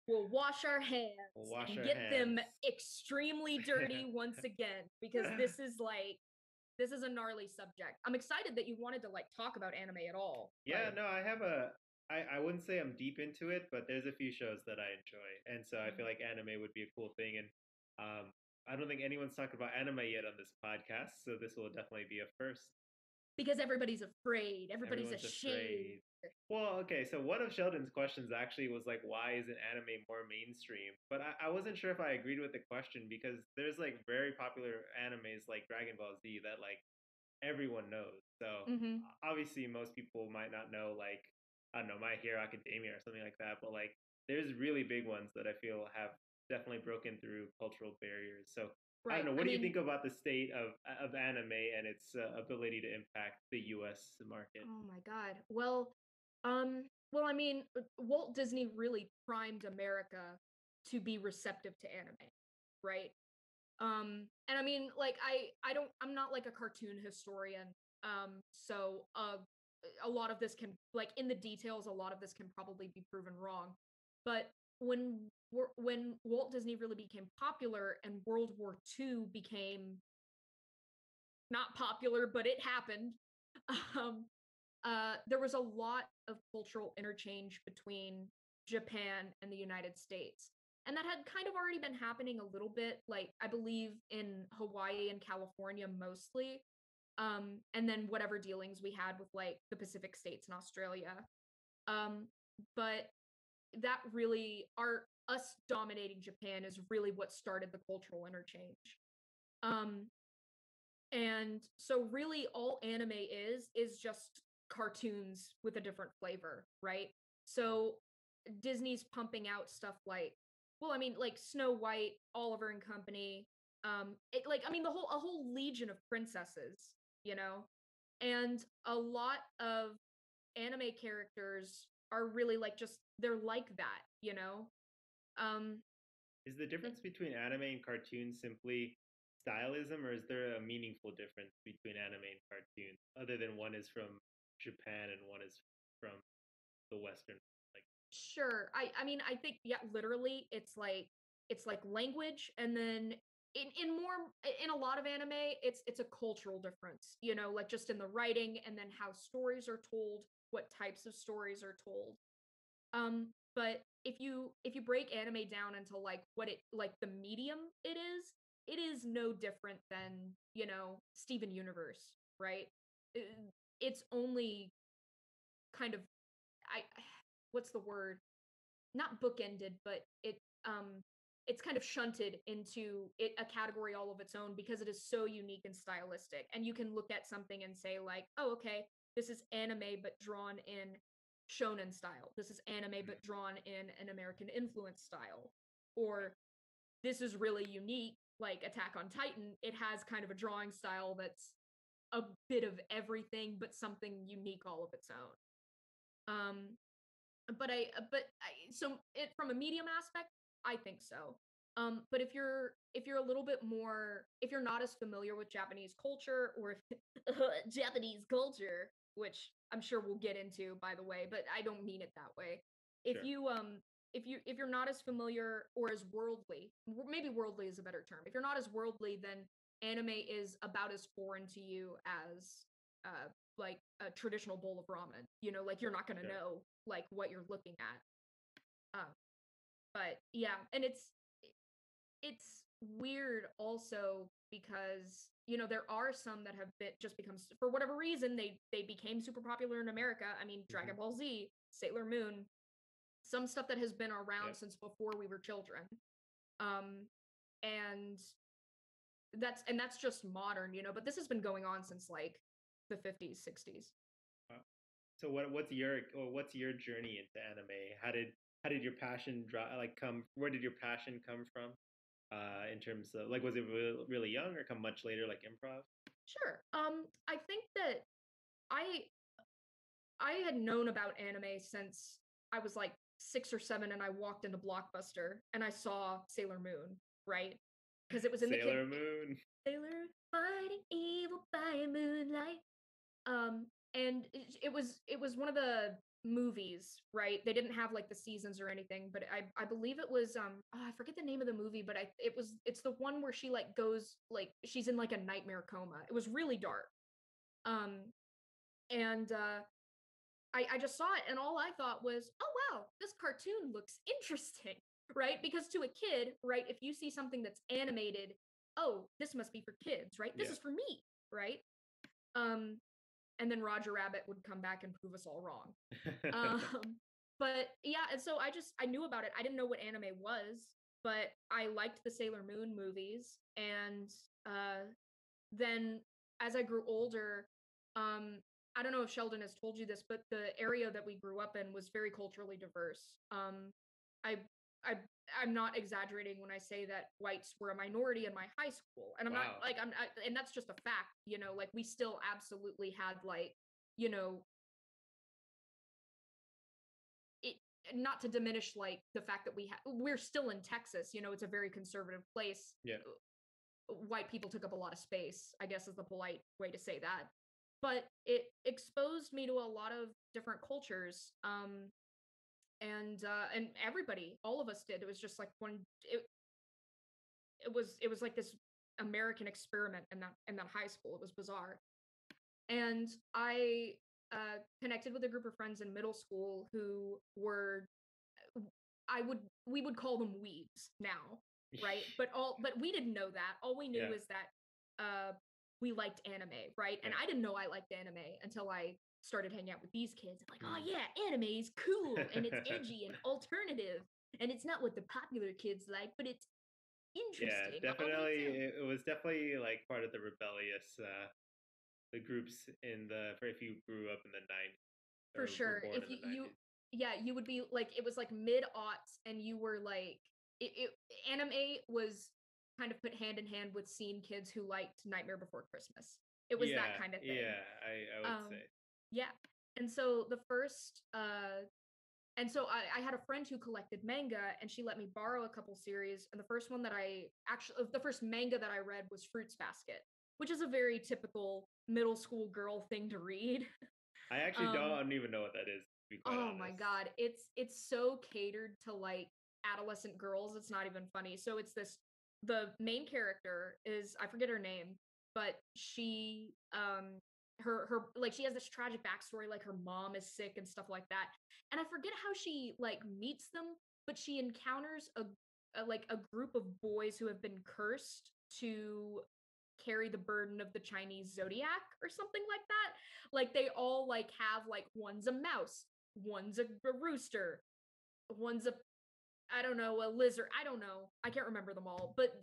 We'll wash our We'll hands wash and our get them hands. extremely dirty once again because this is a gnarly subject. I'm excited that you wanted to like talk about anime at all. Yeah, Like no, I wouldn't say I'm deep into it, but there's a few shows that I enjoy. And so I feel mhm. like anime would be a cool thing. And I don't think anyone's talked about anime yet on this podcast, so this will definitely be a first. Because everybody's afraid, everybody's Everyone's ashamed. afraid. Well, okay, so one of Sheldon's questions actually was like, why isn't anime more mainstream? But I wasn't sure if I agreed with the question because there's like very popular animes like Dragon Ball Z that like everyone knows. So Hmm. obviously, most people might not know like I don't know My Hero Academia or something like that, but like there's really big ones that I feel have definitely broken through cultural barriers. So I don't Right. know. I What do you think mean, about the state of anime and its ability to impact the U.S. oh market? my God. I mean, Walt Disney really primed America to be receptive to anime, right? And I mean, like, I'm not like a cartoon historian. So a lot of this can, like, in the details, a lot of this can probably be proven wrong. But when Walt Disney really became popular and World War II became not popular, but it happened. Um, there was a lot of cultural interchange between Japan and the United States. And that had kind of already been happening a little bit, like I believe in Hawaii and California mostly. And then whatever dealings we had with like the Pacific states and Australia. Um, but that really our us dominating Japan is really what started the cultural interchange. Um, and so really all anime is just cartoons with a different flavor, right? So Disney's pumping out stuff like well, I mean like Snow White, Oliver and Company, like I mean a whole legion of princesses, you know? And a lot of anime characters are really like just they're like that, you know? Um Is the difference between anime and cartoons simply stylism, or is there a meaningful difference between anime and cartoons, other than one is from Japan and one is from the Western? Like, Sure. I mean, I think, yeah, literally it's like language, and then in a lot of anime, it's a cultural difference, like just in the writing, and then how stories are told, what types of stories are told. But if you break anime down into like what it like the medium it is no different than, Steven Universe, right? Uh, It's only kind of I what's the word? Not bookended, but it's kind of shunted into a category all of its own because it is so unique and stylistic. And you can look at something and say like, "Oh, okay, this is anime but drawn in shonen style. This is anime but drawn in an American influence style." Or this is really unique, like Attack on Titan. It has kind of a drawing style that's a bit of everything but something unique all of its own. Um so it from a medium aspect, I think so. But if you're a little bit more, if you're not as familiar with Japanese culture, or if Japanese culture, which I'm sure we'll get into, by the way, but I don't mean it that way. If sure. you if you're not as familiar or as worldly, maybe worldly is a better term. If you're not as worldly, then anime is about as foreign to you as uh like a traditional bowl of ramen. Like you're not gonna Sure. know like what you're looking at. Um, but yeah, and it's weird also because there are some that have just become, for whatever reason, they became super popular in America. I mean, Hmm. Dragon Ball Z, Sailor Moon, some stuff that has been around Yep. since before we were children. Um, and that's just modern, but this has been going on since like the 50s, 60s. Wow. So what's your journey into anime? How did your passion like come? Where did your passion come from? In terms of like, was it really young or come much later, like improv? Sure. I think that I I had known about anime since I was like 6 or 7, and I walked into Blockbuster and I saw Sailor Moon, right? Because it was in the kid Sailor Moon. Sailor fighting evil by moonlight. And it was one of the movies, right? They didn't have like the seasons or anything, but I believe it was I forget the name of the movie, but it's the one where she like goes like she's in like a nightmare coma. It was really dark. Um and I just saw it, and all I thought was, "Oh wow, this cartoon looks interesting." Right? Because to a kid, right, if you see something that's animated, "Oh, this must be for kids, right? This Yeah. is for me." Right? Um and then Roger Rabbit would come back and prove us all wrong. Um but yeah, and so I knew about it. I didn't know what anime was, but I liked the Sailor Moon movies, and uh then as I grew older, um, I don't know if Sheldon has told you this, but the area that we grew up in was very culturally diverse. I I I'm not exaggerating when I say that whites were a minority in my high school, and I'm not Wow. like and that's just a fact. Like we still absolutely had like, you know, it not to diminish like the fact that we're still in Texas. It's a very conservative place. Yeah. White people took up a lot of space, I guess is the polite way to say that. But it exposed me to a lot of different cultures. And everybody, all of us did. It was just like it was like this American experiment in that high school. It was bizarre. And I connected with a group of friends in middle school who were we would call them weebs now, right? But we didn't know that. All we knew Yeah. is that uh we liked anime, right? And Yeah. I didn't know I liked anime until I started hanging out with these kids. I'm like, oh Mm. yeah, anime is cool and it's edgy and alternative, and it's not what the popular kids like, but it's Yeah, interesting all on its definitely. own. It was definitely like part of the rebellious, the groups for if you grew up in the 90s For or were sure. born If in the you 90s. yeah, you would be like, it was like mid-aughts, and you were like anime was kind of put hand in hand with seeing kids who liked Nightmare Before Christmas. It was that Yeah, kind of thing. yeah, I would Um, say. yeah. And so the first And so I had a friend who collected manga, and she let me borrow a couple series. And the first one that the first manga that I read was Fruits Basket, which is a very typical middle school girl thing to read. I actually don't even know what that is, to be quite Oh my honest. God. It's so catered to like adolescent girls. It's not even funny. So it's this the main character is I forget her name, but she her like she has this tragic backstory, like her mom is sick and stuff like that. And I forget how she like meets them, but she encounters a like a group of boys who have been cursed to carry the burden of the Chinese zodiac or something like that. Like they all like have like one's a mouse, one's a rooster, one's a I don't know, a lizard. I don't know. I can't remember them all. But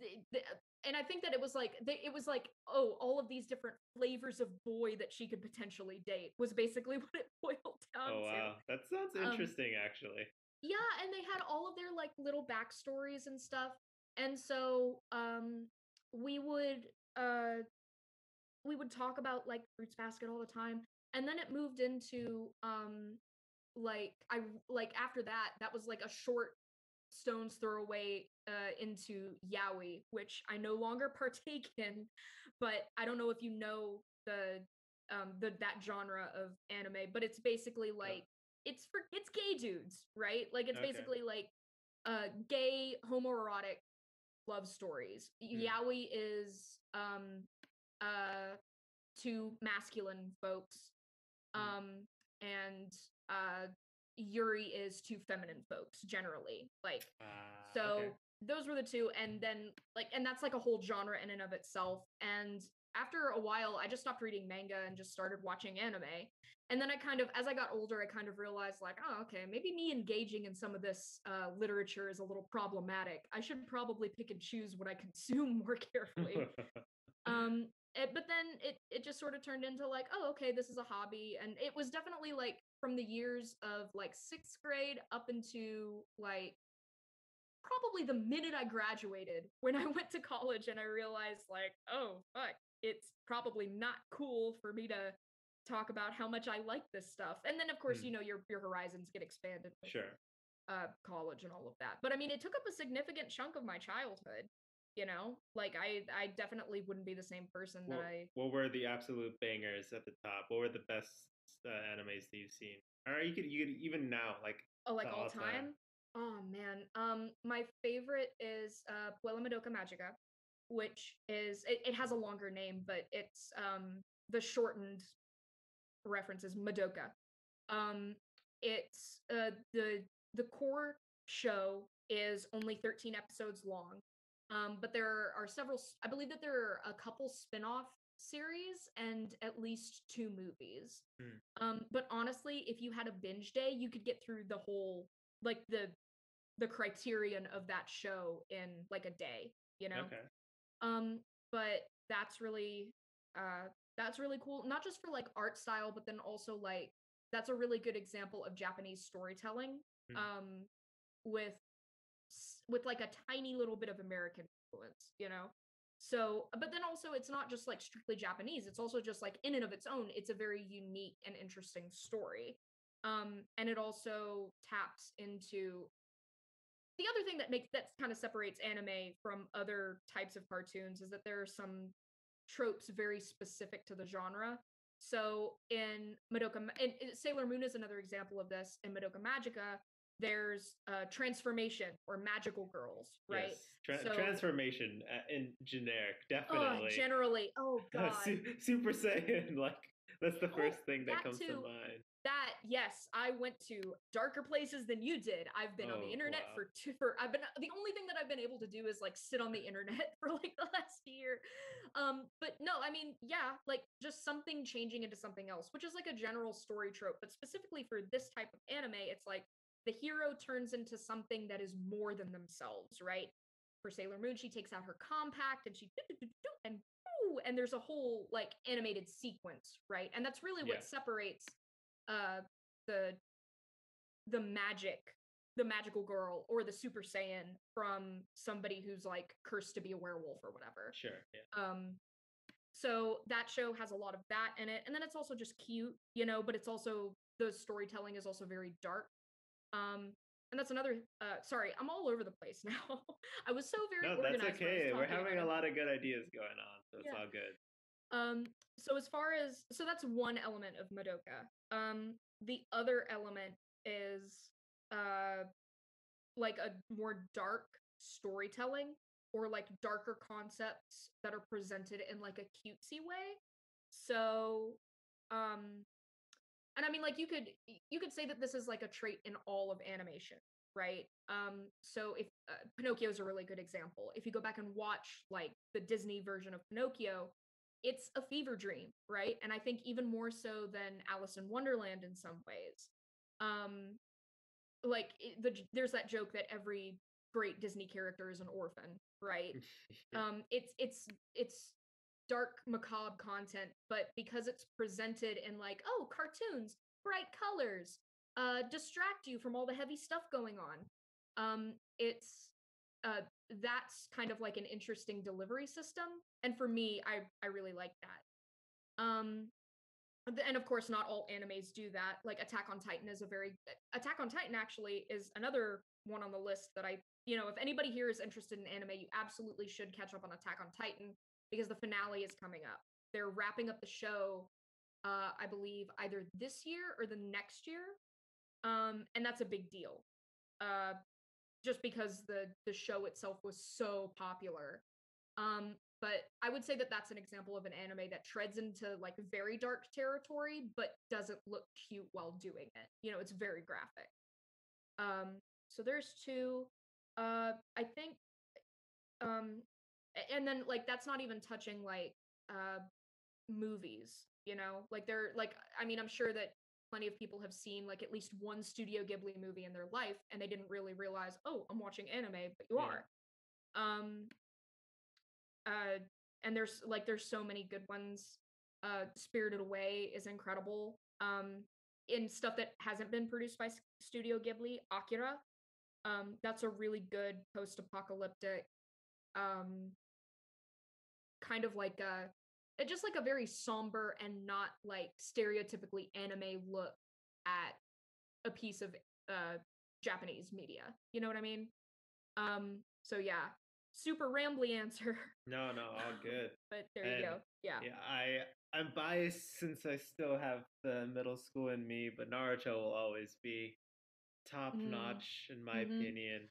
and I think that it was like oh, all of these different flavors of boy that she could potentially date was basically what it boiled Oh down to. wow, that sounds Um interesting actually. yeah, and they had all of their like little backstories and stuff. And so we would uh we would talk about like Fruits Basket all the time. And then it moved into like I like after that, that was like a short stone's throw away into yaoi, which I no longer partake in, but I don't know if you know the that genre of anime, but it's basically No. like it's gay dudes, right? Like it's Okay. basically like gay homoerotic love stories. Hmm. Yaoi is uh two masculine folks, Hmm. um and uh Yuri is two feminine folks generally, like Okay. so those were the two. And then like and that's like a whole genre in and of itself. And after a while I just stopped reading manga and just started watching anime. And then I kind of as I got older I kind of realized like oh okay, maybe me engaging in some of this literature is a little problematic. I should probably pick and choose what I consume more carefully. But then it just sort of turned into like, oh, okay, this is a hobby, and it was definitely like from the years of like sixth grade up into like probably the minute I graduated when I went to college, and I realized like, oh fuck, it's probably not cool for me to talk about how much I like this stuff. And then of course, Hmm. your horizons get expanded with Sure. college and all of that. But I mean, it took up a significant chunk of my childhood. Like I definitely wouldn't be the same person that I What were the absolute bangers at the top? What were the best animes that you've seen? Or you could even now, like oh like all all time. time. Oh man, my favorite is Puella Madoka Magica, which is it has a longer name, but it's the shortened reference is Madoka. Um, it's the core show is only 13 episodes long. But there are several I believe that there are a couple spin-off series and at least two movies. Hmm. But honestly, if you had a binge day, you could get through the whole like the criterion of that show in like a day, you know? Okay. Um, but that's really cool, not just for like art style, but then also like that's a really good example of Japanese storytelling Hmm. um with with like a tiny little bit of American influence. So, but then also it's not just like strictly Japanese, it's also just like in and of its own, it's a very unique and interesting story. And it also taps into the other thing that kind of separates anime from other types of cartoons is that there are some tropes very specific to the genre. So in Madoka, and Sailor Moon is another example of this. In Madoka Magica, there's transformation or magical girls, right? Yes. So, Transformation in generic, definitely. generally, oh god, Super Saiyan, like that's the oh first thing that that comes to too. mind. That yes, I went to darker places than you did. I've been on the Oh internet wow. for I've been the only thing that I've been able to do is like sit on the internet for like the last year. But no, I mean, yeah, like just something changing into something else, which is like a general story trope, but specifically for this type of anime, it's like the hero turns into something that is more than themselves, right? For Sailor Moon, she takes out her compact and she and and there's a whole like animated sequence, right? And that's really Yeah. what separates uh the the magic the magical girl or the super saiyan from somebody who's like cursed to be a werewolf or whatever. Sure. Yeah. Um so that show has a lot of that in it, and then it's also just cute, but it's also the storytelling is also very dark. And that's another. Sorry, I'm all over the place now. I was so very No, that's organized when I was okay. We're talking about having a it. lot of good ideas going on, so it's Yeah. all good. So as far as that's one element of Madoka. The other element is uh like a more dark storytelling or like darker concepts that are presented in like a cutesy way. So um and I mean like you could say that this is like a trait in all of animation, right? So if Pinocchio is a really good example. If you go back and watch like the Disney version of Pinocchio, it's a fever dream, right? And I think even more so than Alice in Wonderland in some ways. Um like there's that joke that every great Disney character is an orphan, right? It's dark macabre content, but because it's presented in like, oh, cartoons, bright colors, distract you from all the heavy stuff going on. It's That's kind of like an interesting delivery system, and for me, I really like that. Um, and of course, not all animes do that. Like Attack on Titan actually is another one on the list that if anybody here is interested in anime, you absolutely should catch up on Attack on Titan because the finale is coming up. They're wrapping up the show, I believe, either this year or the next year. And that's a big deal. Uh, just because the show itself was so popular. But I would say that that's an example of an anime that treads into like very dark territory, but doesn't look cute while doing it. It's very graphic. So there's two. I think, um, and then like that's not even touching like uh movies. Like they're like I mean I'm sure that plenty of people have seen like at least one Studio Ghibli movie in their life, and they didn't really realize, oh, I'm watching anime, but you Yeah. are. Um, uh and there's so many good ones. Spirited Away is incredible. In stuff that hasn't been produced by Studio Ghibli, Akira, that's a really good post-apocalyptic, um kind of like a just like a very somber and not like stereotypically anime look at a piece of uh Japanese media. You know what I mean? So yeah, super rambly answer. No, no, all good. But there you And go. Yeah. yeah, I'm biased since I still have the middle school in me, but Naruto will always be top Mm, notch in my mm-hmm. opinion.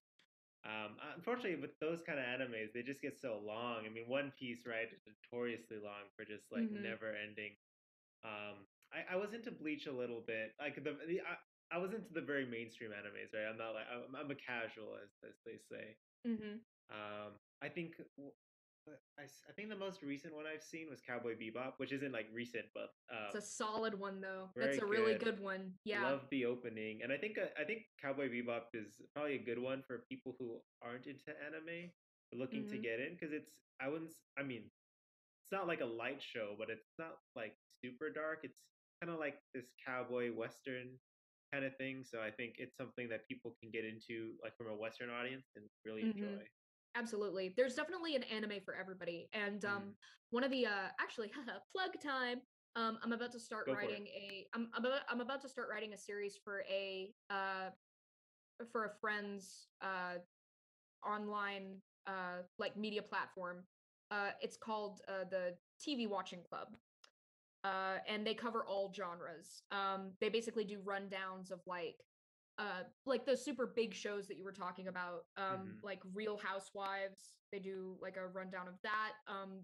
Unfortunately, with those kind of animes, they just get so long. I mean, One Piece, right, is notoriously long for just like Mm-hmm. never ending. I was into Bleach a little bit. I was into the very mainstream animes, right? I'm not like I'm a casual, as they say. Mm-hmm. I think I think the most recent one I've seen was Cowboy Bebop, which isn't like recent, but It's a solid one though. That's very a really good. good one. Yeah. Love the opening, and I think Cowboy Bebop is probably a good one for people who aren't into anime, but looking to Mm-hmm. get in because I wouldn't I mean it's not like a light show, but it's not like super dark. It's kind of like this cowboy western kind of thing. So I think it's something that people can get into like from a western audience and really Mm-hmm. enjoy. Absolutely. There's definitely an anime for everybody. And Mm, one of the actually plug time. I'm about to start go for it. writing I'm about to start writing a series for a friend's online like media platform. It's called the TV Watching Club. And they cover all genres. They basically do rundowns of like the super big shows that you were talking about, Hmm. like Real Housewives. They do like a rundown of that.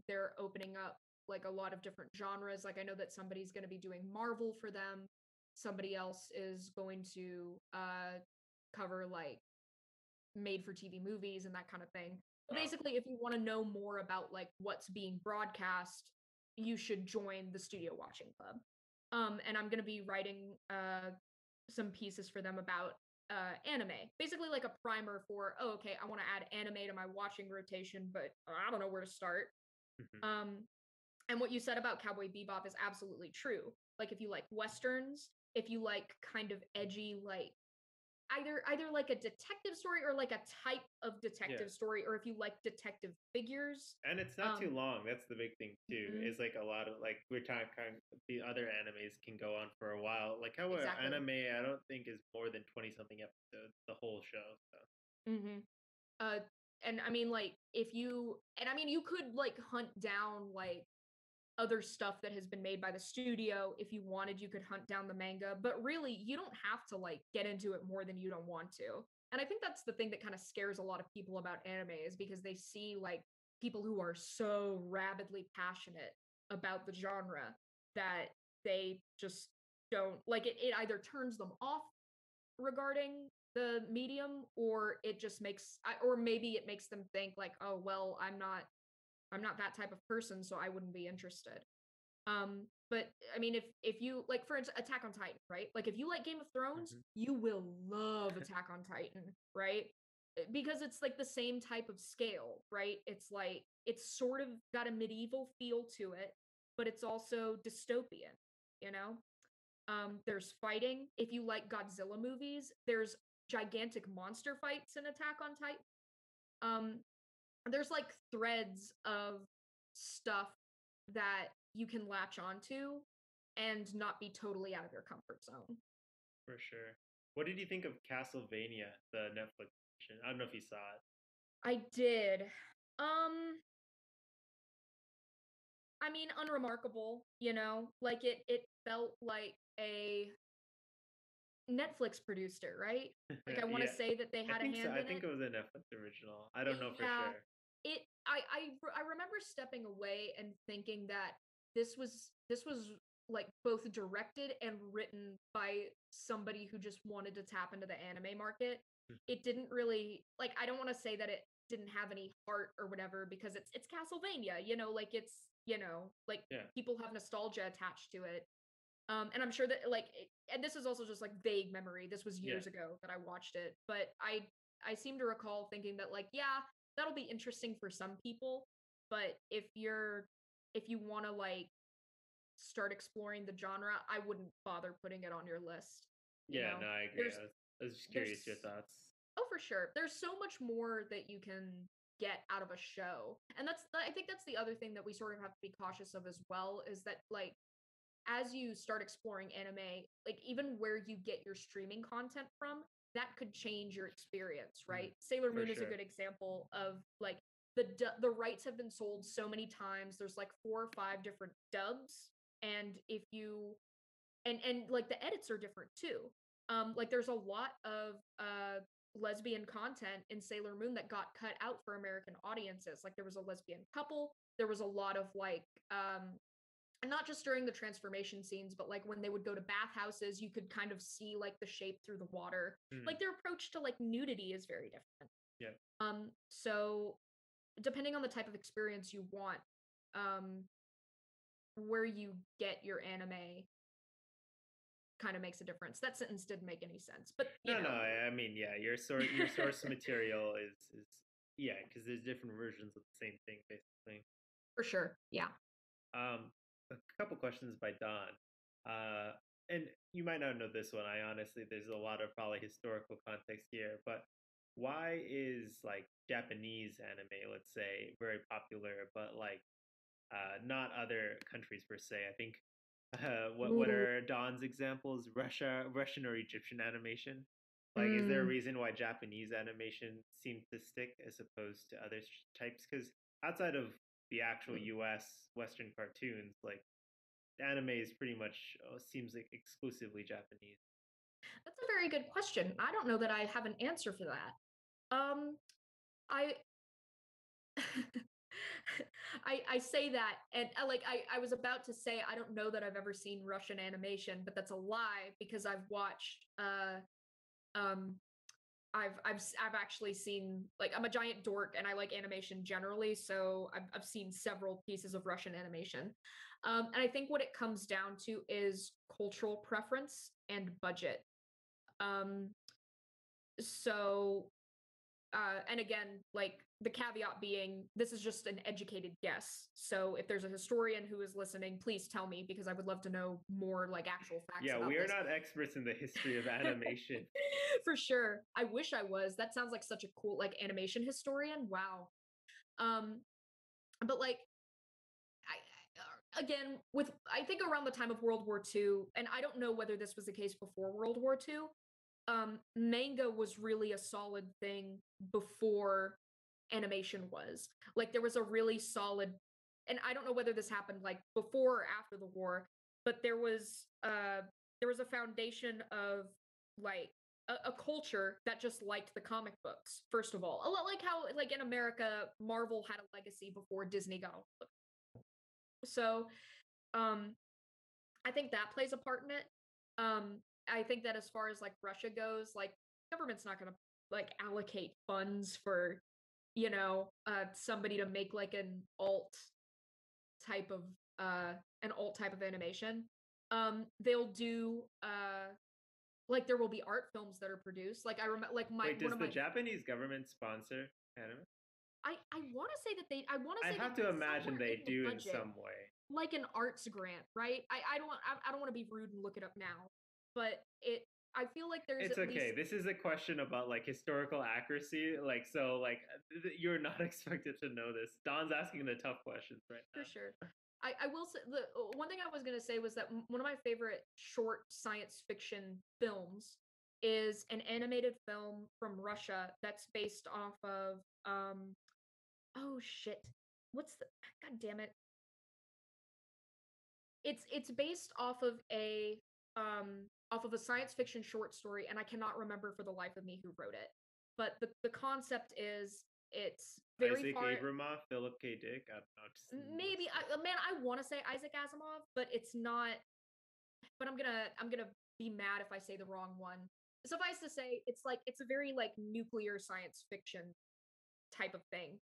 They're opening up like a lot of different genres. Like I know that somebody's going to be doing Marvel for them. Somebody else is going to cover like made for TV movies and that kind of thing. But Wow. basically, if you want to know more about like what's being broadcast, you should join the Studio Watching Club. And I'm going to be writing some pieces for them about anime, basically like a primer for, oh, okay, I want to add anime to my watching rotation, but I don't know where to start. Hmm. Um, and what you said about Cowboy Bebop is absolutely true. Like if you like westerns, if you like kind of edgy, like either like a detective story or like a type of detective Yeah. story, or if you like detective figures. And it's not too Um, long. That's the big thing too. mhm, It's like a lot of like we're talking the other animes can go on for a while. Like how an exactly. anime I don't think is more than 20 something episodes the whole show. So Hmm. Uh, and I mean, like, you could like hunt down like other stuff that has been made by the studio. If you wanted, you could hunt down the manga, but really, you don't have to like get into it more than you don't want to. And I think that's the thing that kind of scares a lot of people about anime, is because they see like people who are so rabidly passionate about the genre that they just don't like it. It either turns them off regarding the medium, or it just or maybe it makes them think like, oh well, I'm not that type of person, so I wouldn't be interested. But I mean, if you like, for instance, Attack on Titan, right? Like, if you like Game of Thrones, mhm. you will love Attack on Titan, right? Because it's like the same type of scale, right? It's like it's sort of got a medieval feel to it, but it's also dystopian, you know? There's fighting. If you like Godzilla movies, there's gigantic monster fights in Attack on Titan. Um, there's like threads of stuff that you can latch onto and not be totally out of your comfort zone. For sure. What did you think of Castlevania, the Netflix version? I don't know if you saw it. I did. Um, I mean, unremarkable, like it felt like a Netflix produced it, right? Like, I want to Yeah, say that they I had a think so. hand I in think it. it was a Netflix original. I don't know for Yeah, sure. I remember stepping away and thinking that this was like both directed and written by somebody who just wanted to tap into the anime market. It didn't really, like, I don't want to say that it didn't have any heart or whatever, because it's Castlevania, like like Yeah, people have nostalgia attached to it. And I'm sure that like and this is also just like vague memory. This was yeah, years ago that I watched it, but I seem to recall thinking that, like, yeah, that'll be interesting for some people, but if you want to like start exploring the genre, I wouldn't bother putting it on your list, you yeah. know. No, I agree. There's I was just curious your there's thoughts. Oh, for sure. There's so much more that you can get out of a show. And I think that's the other thing that we sort of have to be cautious of as well, is that like as you start exploring anime, like even where you get your streaming content from, that could change your experience, Mm, right? Sailor for Moon is a sure. good example of like the rights have been sold so many times. There's like 4 or 5 different dubs, and if you and like the edits are different too. Like there's a lot of lesbian content in Sailor Moon that got cut out for American audiences. Like there was a lesbian couple. There was a lot of like and not just during the transformation scenes, but like when they would go to bathhouses, you could kind of see like the shape through the water. Mm, Like their approach to like nudity is very different. yeah, So depending on the type of experience you want, um, where you get your anime kind of makes a difference. That sentence didn't make any sense, but no, no. I mean, yeah, your source material is yeah, because there's different versions of the same thing basically. for sure. Yeah. Um, a couple questions by Don. Uh, and you might not know this one. I honestly, there's a lot of probably historical context here, but why is like Japanese anime, let's say, very popular, but like not other countries per se? I think what Ooh. are Don's examples? Russian or Egyptian animation? Like, is there a Mm. reason why Japanese animation seems to stick as opposed to other types? Because outside of the actual U.S. Western cartoons, like anime is pretty much seems like exclusively Japanese. That's a very good question. I don't know that I have an answer for that. Um, I I say that, and I was about to say I don't know that I've ever seen Russian animation, but that's a lie, because I've watched um I've actually seen, like, I'm a giant dork and I like animation generally, so I've seen several pieces of Russian animation. And I think what it comes down to is cultural preference and budget. Um so and again, like the caveat being, this is just an educated guess. So if there's a historian who is listening, please tell me because I would love to know more like actual facts. Yeah, about we are this. not experts in the history of animation. For sure. I wish I was. That sounds like such a cool like animation historian. Wow. But like again, with I think around the time of World War II, and I don't know whether this was the case before World War II, manga was really a solid thing before animation was. Like there was a really solid, and I don't know whether this happened like before or after the war, but there was a foundation of like a culture that just liked the comic books. First of all, a lot like how like in America, Marvel had a legacy before Disney got all the. So, um, I think that plays a part in it. I think that as far as like Russia goes, like government's not gonna like allocate funds for, somebody to make like type of an alt type of animation. They'll do like there will be art films that are produced. Like I remember like Wait, does one of the my Japanese government sponsor anime? I want to say that I want to I say have that to imagine somewhere they in the do in budget, some way. like an arts grant, right? I don't want to be rude and look it up now, but I feel like there's It's at okay. least This is a question about like historical accuracy. Like, so, like, you're not expected to know this. Don's asking the tough questions right for now. sure. I will say the one thing I was gonna say was that one of my favorite short science fiction films is an animated film from Russia that's based off of oh shit, what's the god damn it, it's based off of a science fiction short story, and I cannot remember for the life of me who wrote it. But the concept is it's very Isaac far. Asimov, Philip K. Dick. I don't know. Just Maybe man, I want to say Isaac Asimov, but it's not. But I'm gonna be mad if I say the wrong one. Suffice to say, it's like it's a very like nuclear science fiction type of thing.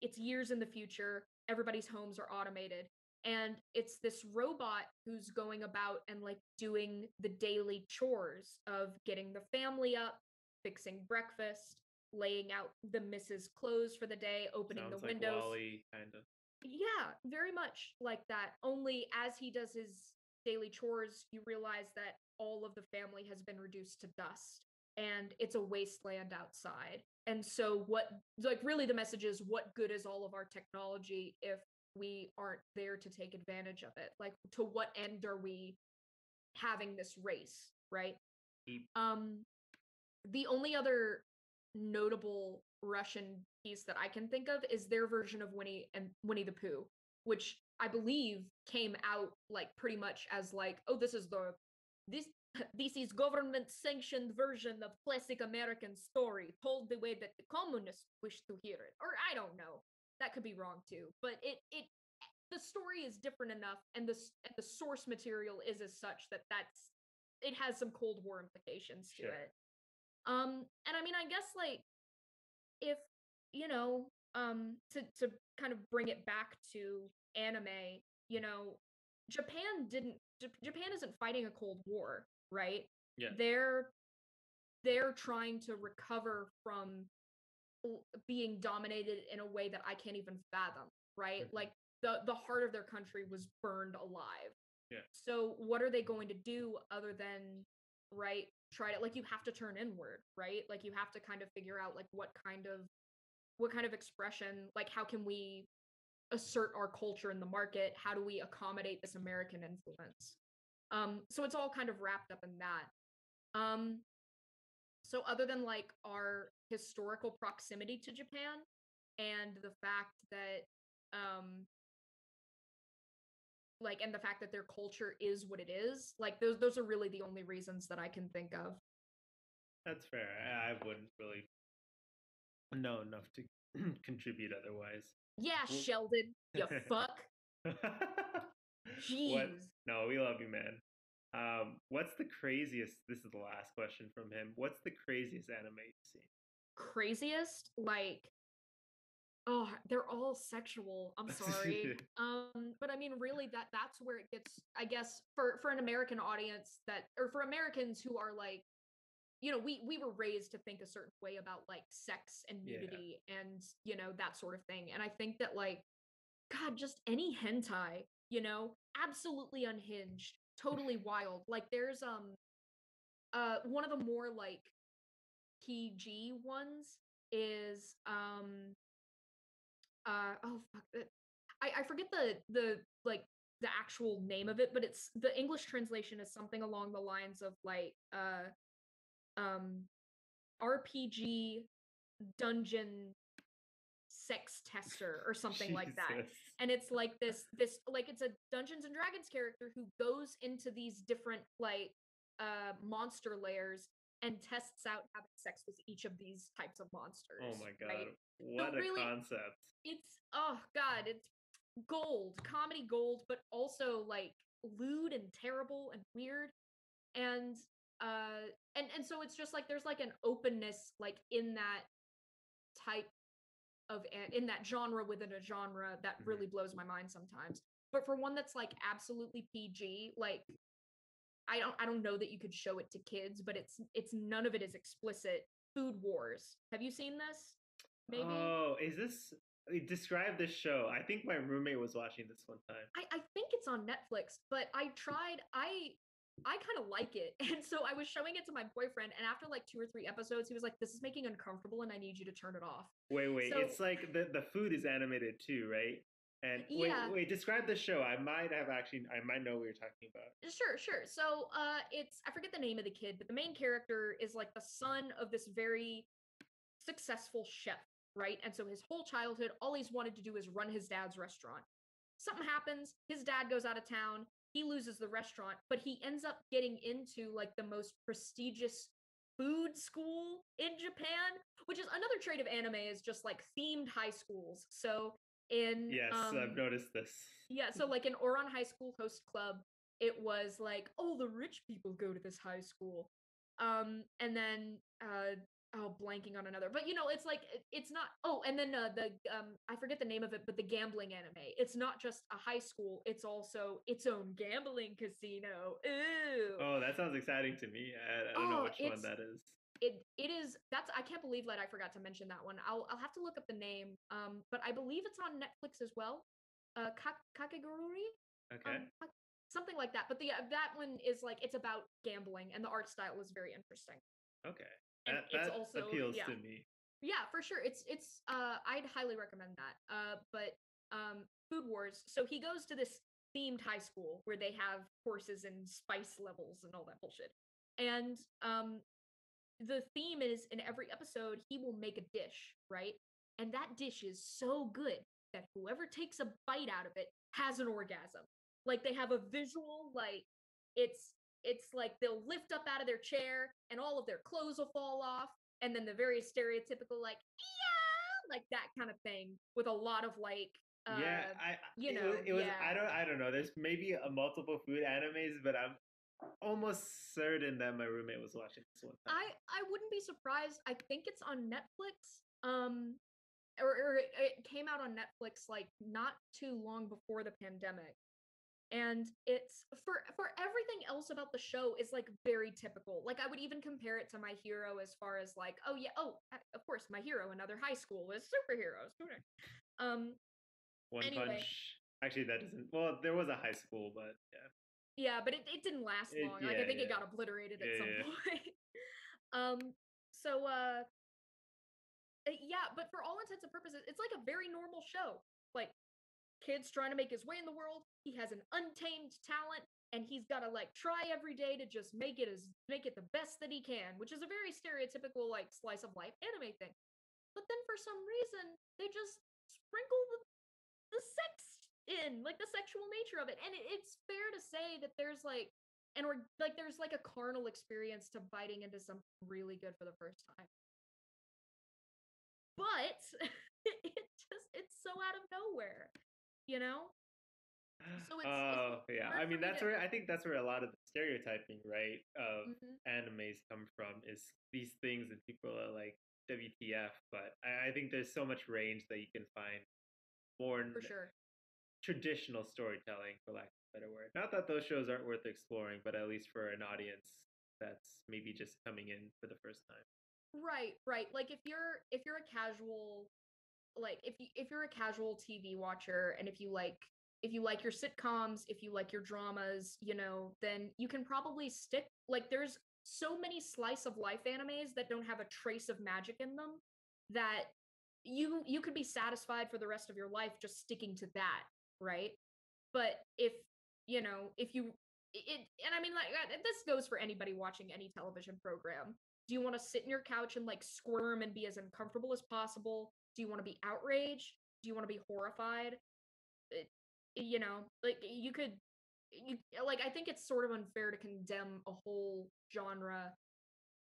It's years in the future. Everybody's homes are automated. And it's this robot who's going about and like doing the daily chores of getting the family up, fixing breakfast, laying out the missus' clothes for the day, opening sounds the like windows. Wall-E, kind of. Yeah, very much like that. Only as he does his daily chores, you realize that all of the family has been reduced to dust and it's a wasteland outside. And so, what, like, really the message is what good is all of our technology if we aren't there to take advantage of it? Like, to what end are we having this race, right? Um, the only other notable Russian piece that I can think of is their version of Winnie the Pooh, which I believe came out like pretty much as like, oh, this this is government sanctioned version of classic American story told the way that the communists wish to hear it. Or I don't know. That could be wrong too. But it the story is different enough and the source material is as such that it has some Cold War implications to it. And I mean, I guess like if to kind of bring it back to anime, you know, Japan isn't fighting a Cold War, right? Yeah. They're trying to recover from being dominated in a way that I can't even fathom, right? Mm-hmm. Like the heart of their country was burned alive. Yeah. So what are they going to do other than, right, try to, like, you have to turn inward, right? Like you have to kind of figure out like what kind of expression, like how can we assert our culture in the market? How do we accommodate this American influence? So it's all kind of wrapped up in that. So other than like our historical proximity to Japan and the fact that and the fact that their culture is what it is, like those are really the only reasons that I can think of. That's fair. I wouldn't really know enough to contribute otherwise. Yeah, Well, Sheldon, you fuck. What? Jeez. No, we love you, man. What's the craziest? This is the last question from him. What's the craziest anime you've seen? Craziest? Like, oh, they're all sexual. I'm sorry. But I mean, really, that's where it gets, I guess, for an American audience or for Americans who are like we were raised to think a certain way about like sex and nudity and that sort of thing. And I think that like, God, just any hentai, absolutely unhinged, totally wild. Like there's one of the more like PG ones is oh fuck it. I forget the like the actual name of it, but it's the English translation is something along the lines of like um RPG dungeon sex tester or something like that. Jesus. And it's like this like it's a Dungeons and Dragons character who goes into these different like monster layers and tests out having sex with each of these types of monsters. Oh my God. Right? What So a really concept. it's oh god, it's gold, comedy gold, but also like lewd and terrible and weird. And and so it's just like there's like an openness like in that type of in that genre within a genre that really blows my mind sometimes. But for one that's like absolutely PG, like I don't know that you could show it to kids, but it's none of it is explicit. Food Wars. Have you seen this? Maybe. Oh, is this? Describe this show. I think my roommate was watching this one time. I think it's on Netflix, but I kind of like it. And so I was showing it to my boyfriend, and after like 2 or 3 episodes, he was like, "This is making uncomfortable, and I need you to turn it off." Wait. So It's like the food is animated too, right? And yeah, wait. Describe the show. I might know what you're talking about. sure. So it's I forget the name of the kid, but the main character is like the son of this very successful chef, right? And so his whole childhood, all he's wanted to do is run his dad's restaurant. Something happens, his dad goes out of town, he loses the restaurant, but he ends up getting into like the most prestigious food school in Japan, which is another trait of anime is just like themed high schools. So in Yes, I've noticed this. yeah, so like in Oran High School Host Club, it was like, oh, the rich people go to this high school. And then oh, blanking on another. But it's like it's not oh, and then the I forget the name of it, but the gambling anime. It's not just a high school, it's also its own gambling casino. Ooh. Oh, that sounds exciting to me. I don't know Oh, which one that is. it is that's I can't believe that I forgot to mention that one. I'll have to look up the name. But I believe it's on Netflix as well. Kakegurui? Okay. Something like that. But that one is like it's about gambling and the art style is very interesting. Okay. And it's That also appeals to me. Yeah, for sure. It's I'd highly recommend that. But Food Wars. So he goes to this themed high school where they have courses and spice levels and all that bullshit. And the theme is in every episode he will make a dish, right? And that dish is so good that whoever takes a bite out of it has an orgasm. Like they have a visual, like it's like they'll lift up out of their chair and all of their clothes will fall off, and then the very stereotypical like yeah, like that kind of thing with a lot of like Yeah, it was yeah. I don't know. There's maybe a multiple food animes, but I'm almost certain that my roommate was watching this one time. I wouldn't be surprised. I think it's on Netflix. Or it came out on Netflix like not too long before the pandemic. And it's for everything else about the show is like very typical. Like I would even compare it to My Hero as far as like, oh yeah, oh of course, My Hero, another high school with superheroes. Um One anyway, Punch. Actually, that doesn't. Well, there was a high school, but yeah. yeah, but it didn't last long. Like I think it got obliterated at some Yeah. point. um so yeah, but for all intents and purposes, it's like a very normal show. Like kid's trying to make his way in the world. He has an untamed talent, and he's got to like try every day to just make it the best that he can, which is a very stereotypical like slice of life anime thing. But then for some reason, they just sprinkle the sex in, like the sexual nature of it, and it's fair to say that there's like or like there's like a carnal experience to biting into something really good for the first time. But it's so out of nowhere, you know? So it's Oh yeah, hard I for mean me that's to where I think that's where a lot of the stereotyping, right, of Mhm, animes come from is these things and people are like WTF, but I think there's so much range that you can find more for sure. traditional storytelling, for lack of a better word. Not that those shows aren't worth exploring, but at least for an audience that's maybe just coming in for the first time. Right, right. Like if you're a casual, like if you're a casual TV watcher, and if you like your sitcoms, if you like your dramas, then you can probably stick, like there's so many slice of life animes that don't have a trace of magic in them, that you could be satisfied for the rest of your life just sticking to that, right? But if you and I mean, like, this goes for anybody watching any television program. Do you want to sit in your couch and like squirm and be as uncomfortable as possible? Do you want to be outraged? Do you want to be horrified? It, like like I think it's sort of unfair to condemn a whole genre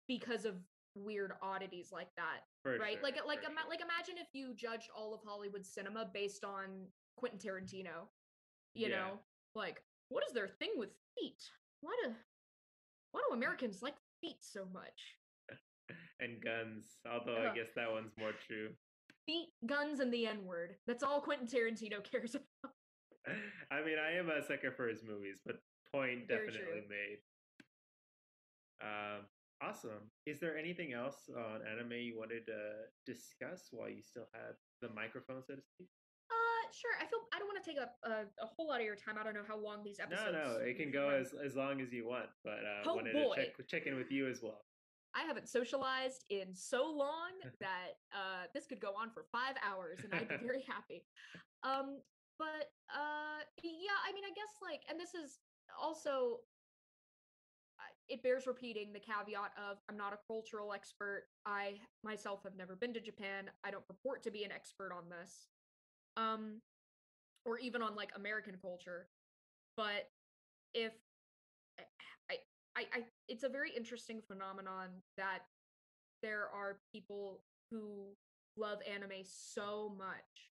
because of weird oddities like that, For right? sure, Like imagine if you judged all of Hollywood cinema based on Quentin Tarantino. You Yeah. know, like, what is their thing with feet? Why do Americans like feet so much? And guns, although I Ugh. guess that one's more true. Feet, guns, and the N word. That's all Quentin Tarantino cares about. I mean, I am a sucker for his movies, but point Very definitely true. made. Um, awesome. Is there anything else on anime you wanted to discuss while you still had the microphone, so to speak? Sure. I don't want to take up a whole lot of your time. I don't know how long these No, no, episodes it can usually go run. as long as you want, but Oh wanted to boy, check in with you as well. I haven't socialized in so long that this could go on for 5 hours, and I'd be very happy. Um, but yeah, I mean, I guess like, and this is also it bears repeating the caveat of I'm not a cultural expert. I myself have never been to Japan. I don't purport to be an expert on this, um, or even on like American culture. But if I, it's a very interesting phenomenon that there are people who love anime so much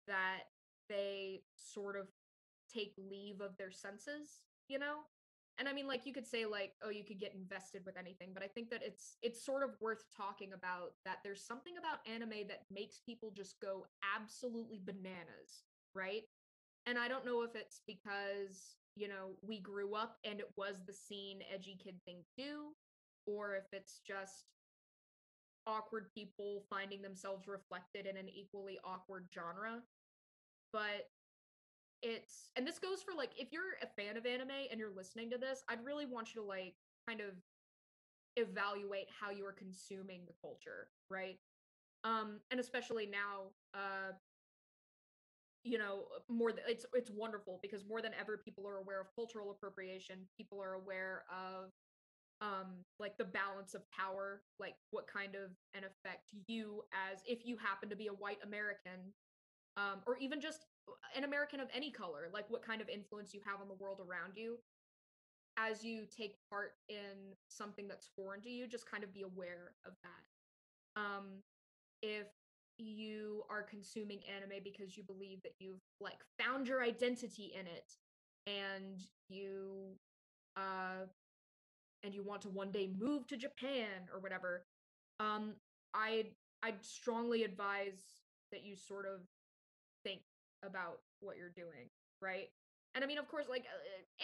that they sort of take leave of their senses, you know? And I mean, like, you could say like, oh, you could get invested with anything, but I think that it's sort of worth talking about that there's something about anime that makes people just go absolutely bananas, right? And I don't know if it's because, we grew up and it was the scene edgy kid thing to do, or if it's just awkward people finding themselves reflected in an equally awkward genre. But and this goes for like if you're a fan of anime and you're listening to this, I'd really want you to like kind of evaluate how you are consuming the culture, right? And especially now, it's wonderful because more than ever people are aware of cultural appropriation, people are aware of like the balance of power, like what kind of an effect you, as if you happen to be a white American, or even just an American of any color, like what kind of influence you have on the world around you as you take part in something that's foreign to you. Just kind of be aware of that. um if you are consuming anime because you believe that you've like found your identity in it, and uh you want to one day move to Japan or whatever, um I'd strongly advise that you sort of think about what you're doing, right? And I mean, of course, like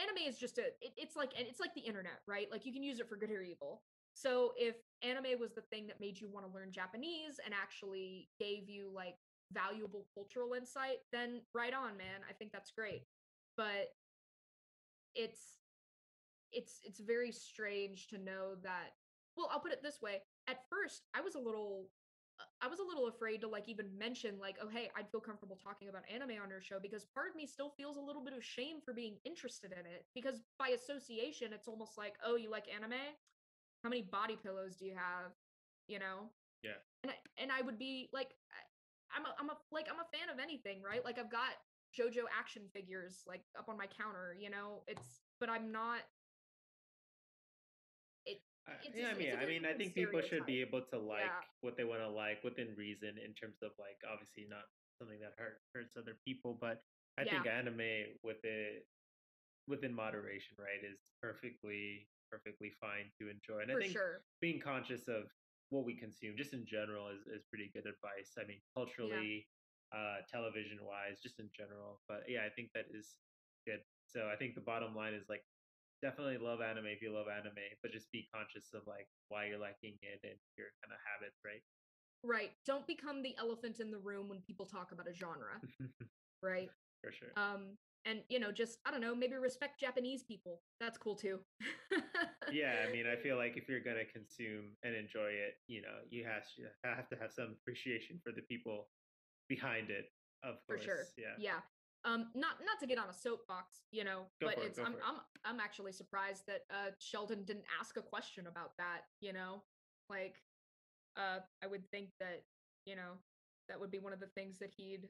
anime is just it's like the internet, right? Like you can use it for good or evil. So if anime was the thing that made you want to learn Japanese and actually gave you like valuable cultural insight, then right on, man. I think that's great. But it's it's very strange to know that, well, I'll put it this way. At first, I was a little afraid to like even mention like, oh hey, I'd feel comfortable talking about anime on your show, because part of me still feels a little bit of shame for being interested in it, because by association it's almost like, oh, you like anime? How many body pillows do you have? You know? Yeah. And I would be like, I'm a fan of anything, right? Like I've got JoJo action figures like up on my counter, it's but I'm not it Yeah, it's a I very mean, I common think people should stereotype. be able to like Yeah. what they want to like within reason, in terms of like obviously not something that hurts other people, but I think Yeah, anime within moderation, right, is perfectly fine to enjoy. And I for think sure. being conscious of what we consume just in general is pretty good advice. I mean, Yeah. culturally, television wise, just in general. But yeah, I think that is good. So I think the bottom line is like definitely love anime if you love anime, but just be conscious of like why you're liking it and your kind of habits, right? Right. Don't become the elephant in the room when people talk about a genre, right? For sure. And just I don't know, maybe respect Japanese people. That's cool too. Yeah, I mean, I feel like if you're gonna consume and enjoy it, you have to have some appreciation for the people behind it, of For sure. course. Yeah. Yeah. Not to get on a soapbox, Go but for it, it's go for it. I'm actually surprised that Sheldon didn't ask a question about that, Like I would think that, you know, that would be one of the things that he'd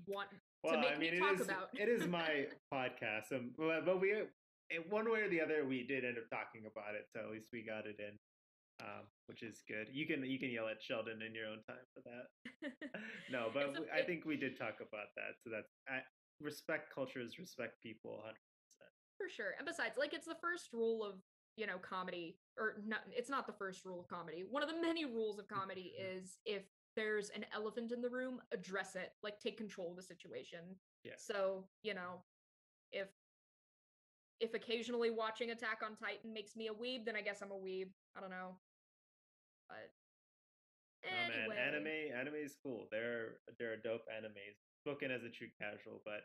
want to Well, I make me mean, talk about. it is my podcast, but we in one way or the other we did end up talking about it, so at least we got it in, which is good. You can yell at Sheldon in your own time for that. No, but It's a I think we did talk about that, so respect cultures, respect people, 100%. For sure. And besides, like it's the first rule of, comedy, or not, it's not the first rule of comedy. One of the many rules of comedy is if there's an elephant in the room, address it, like take control of the situation. Yeah. So, if occasionally watching Attack on Titan makes me a weeb, then I guess I'm a weeb. I don't know. But No man, anyway. anime is cool. There are dope animes. Spoken as a true casual, but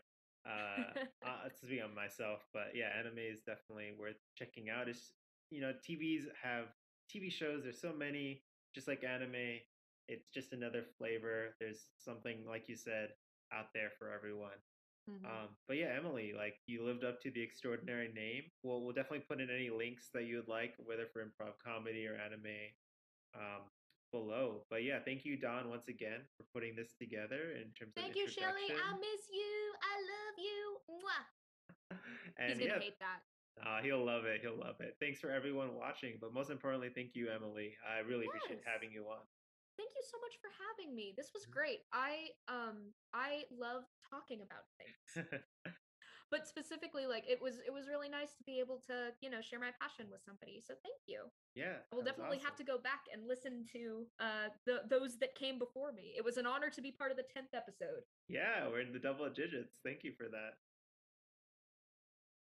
speaking on myself, but yeah, anime is definitely worth checking out. It's TV shows. There's so many, just like anime. It's just another flavor. There's something like you said out there for everyone. Mhm. But yeah, Emily, like you lived up to the extraordinary name. We'll definitely put in any links that you would like, whether for improv comedy or anime, um, below. But yeah, thank you, Don, once again for putting this together in terms of Thank you, Shelly. I introduction. miss you. I love you. Mwah. He's And gonna yeah, hate that. he'll love it. He'll love it. Thanks for everyone watching. But most importantly, thank you, Emily. I really appreciate Yes. having you on. Thank you so much for having me. This was great. I love talking about things. But specifically, like it was really nice to be able to, share my passion with somebody. So thank you. Yeah, I will that was definitely have awesome. to go back and listen to those that came before me. It was an honor to be part of the 10th episode. Yeah, we're in the double digits. Thank you for that.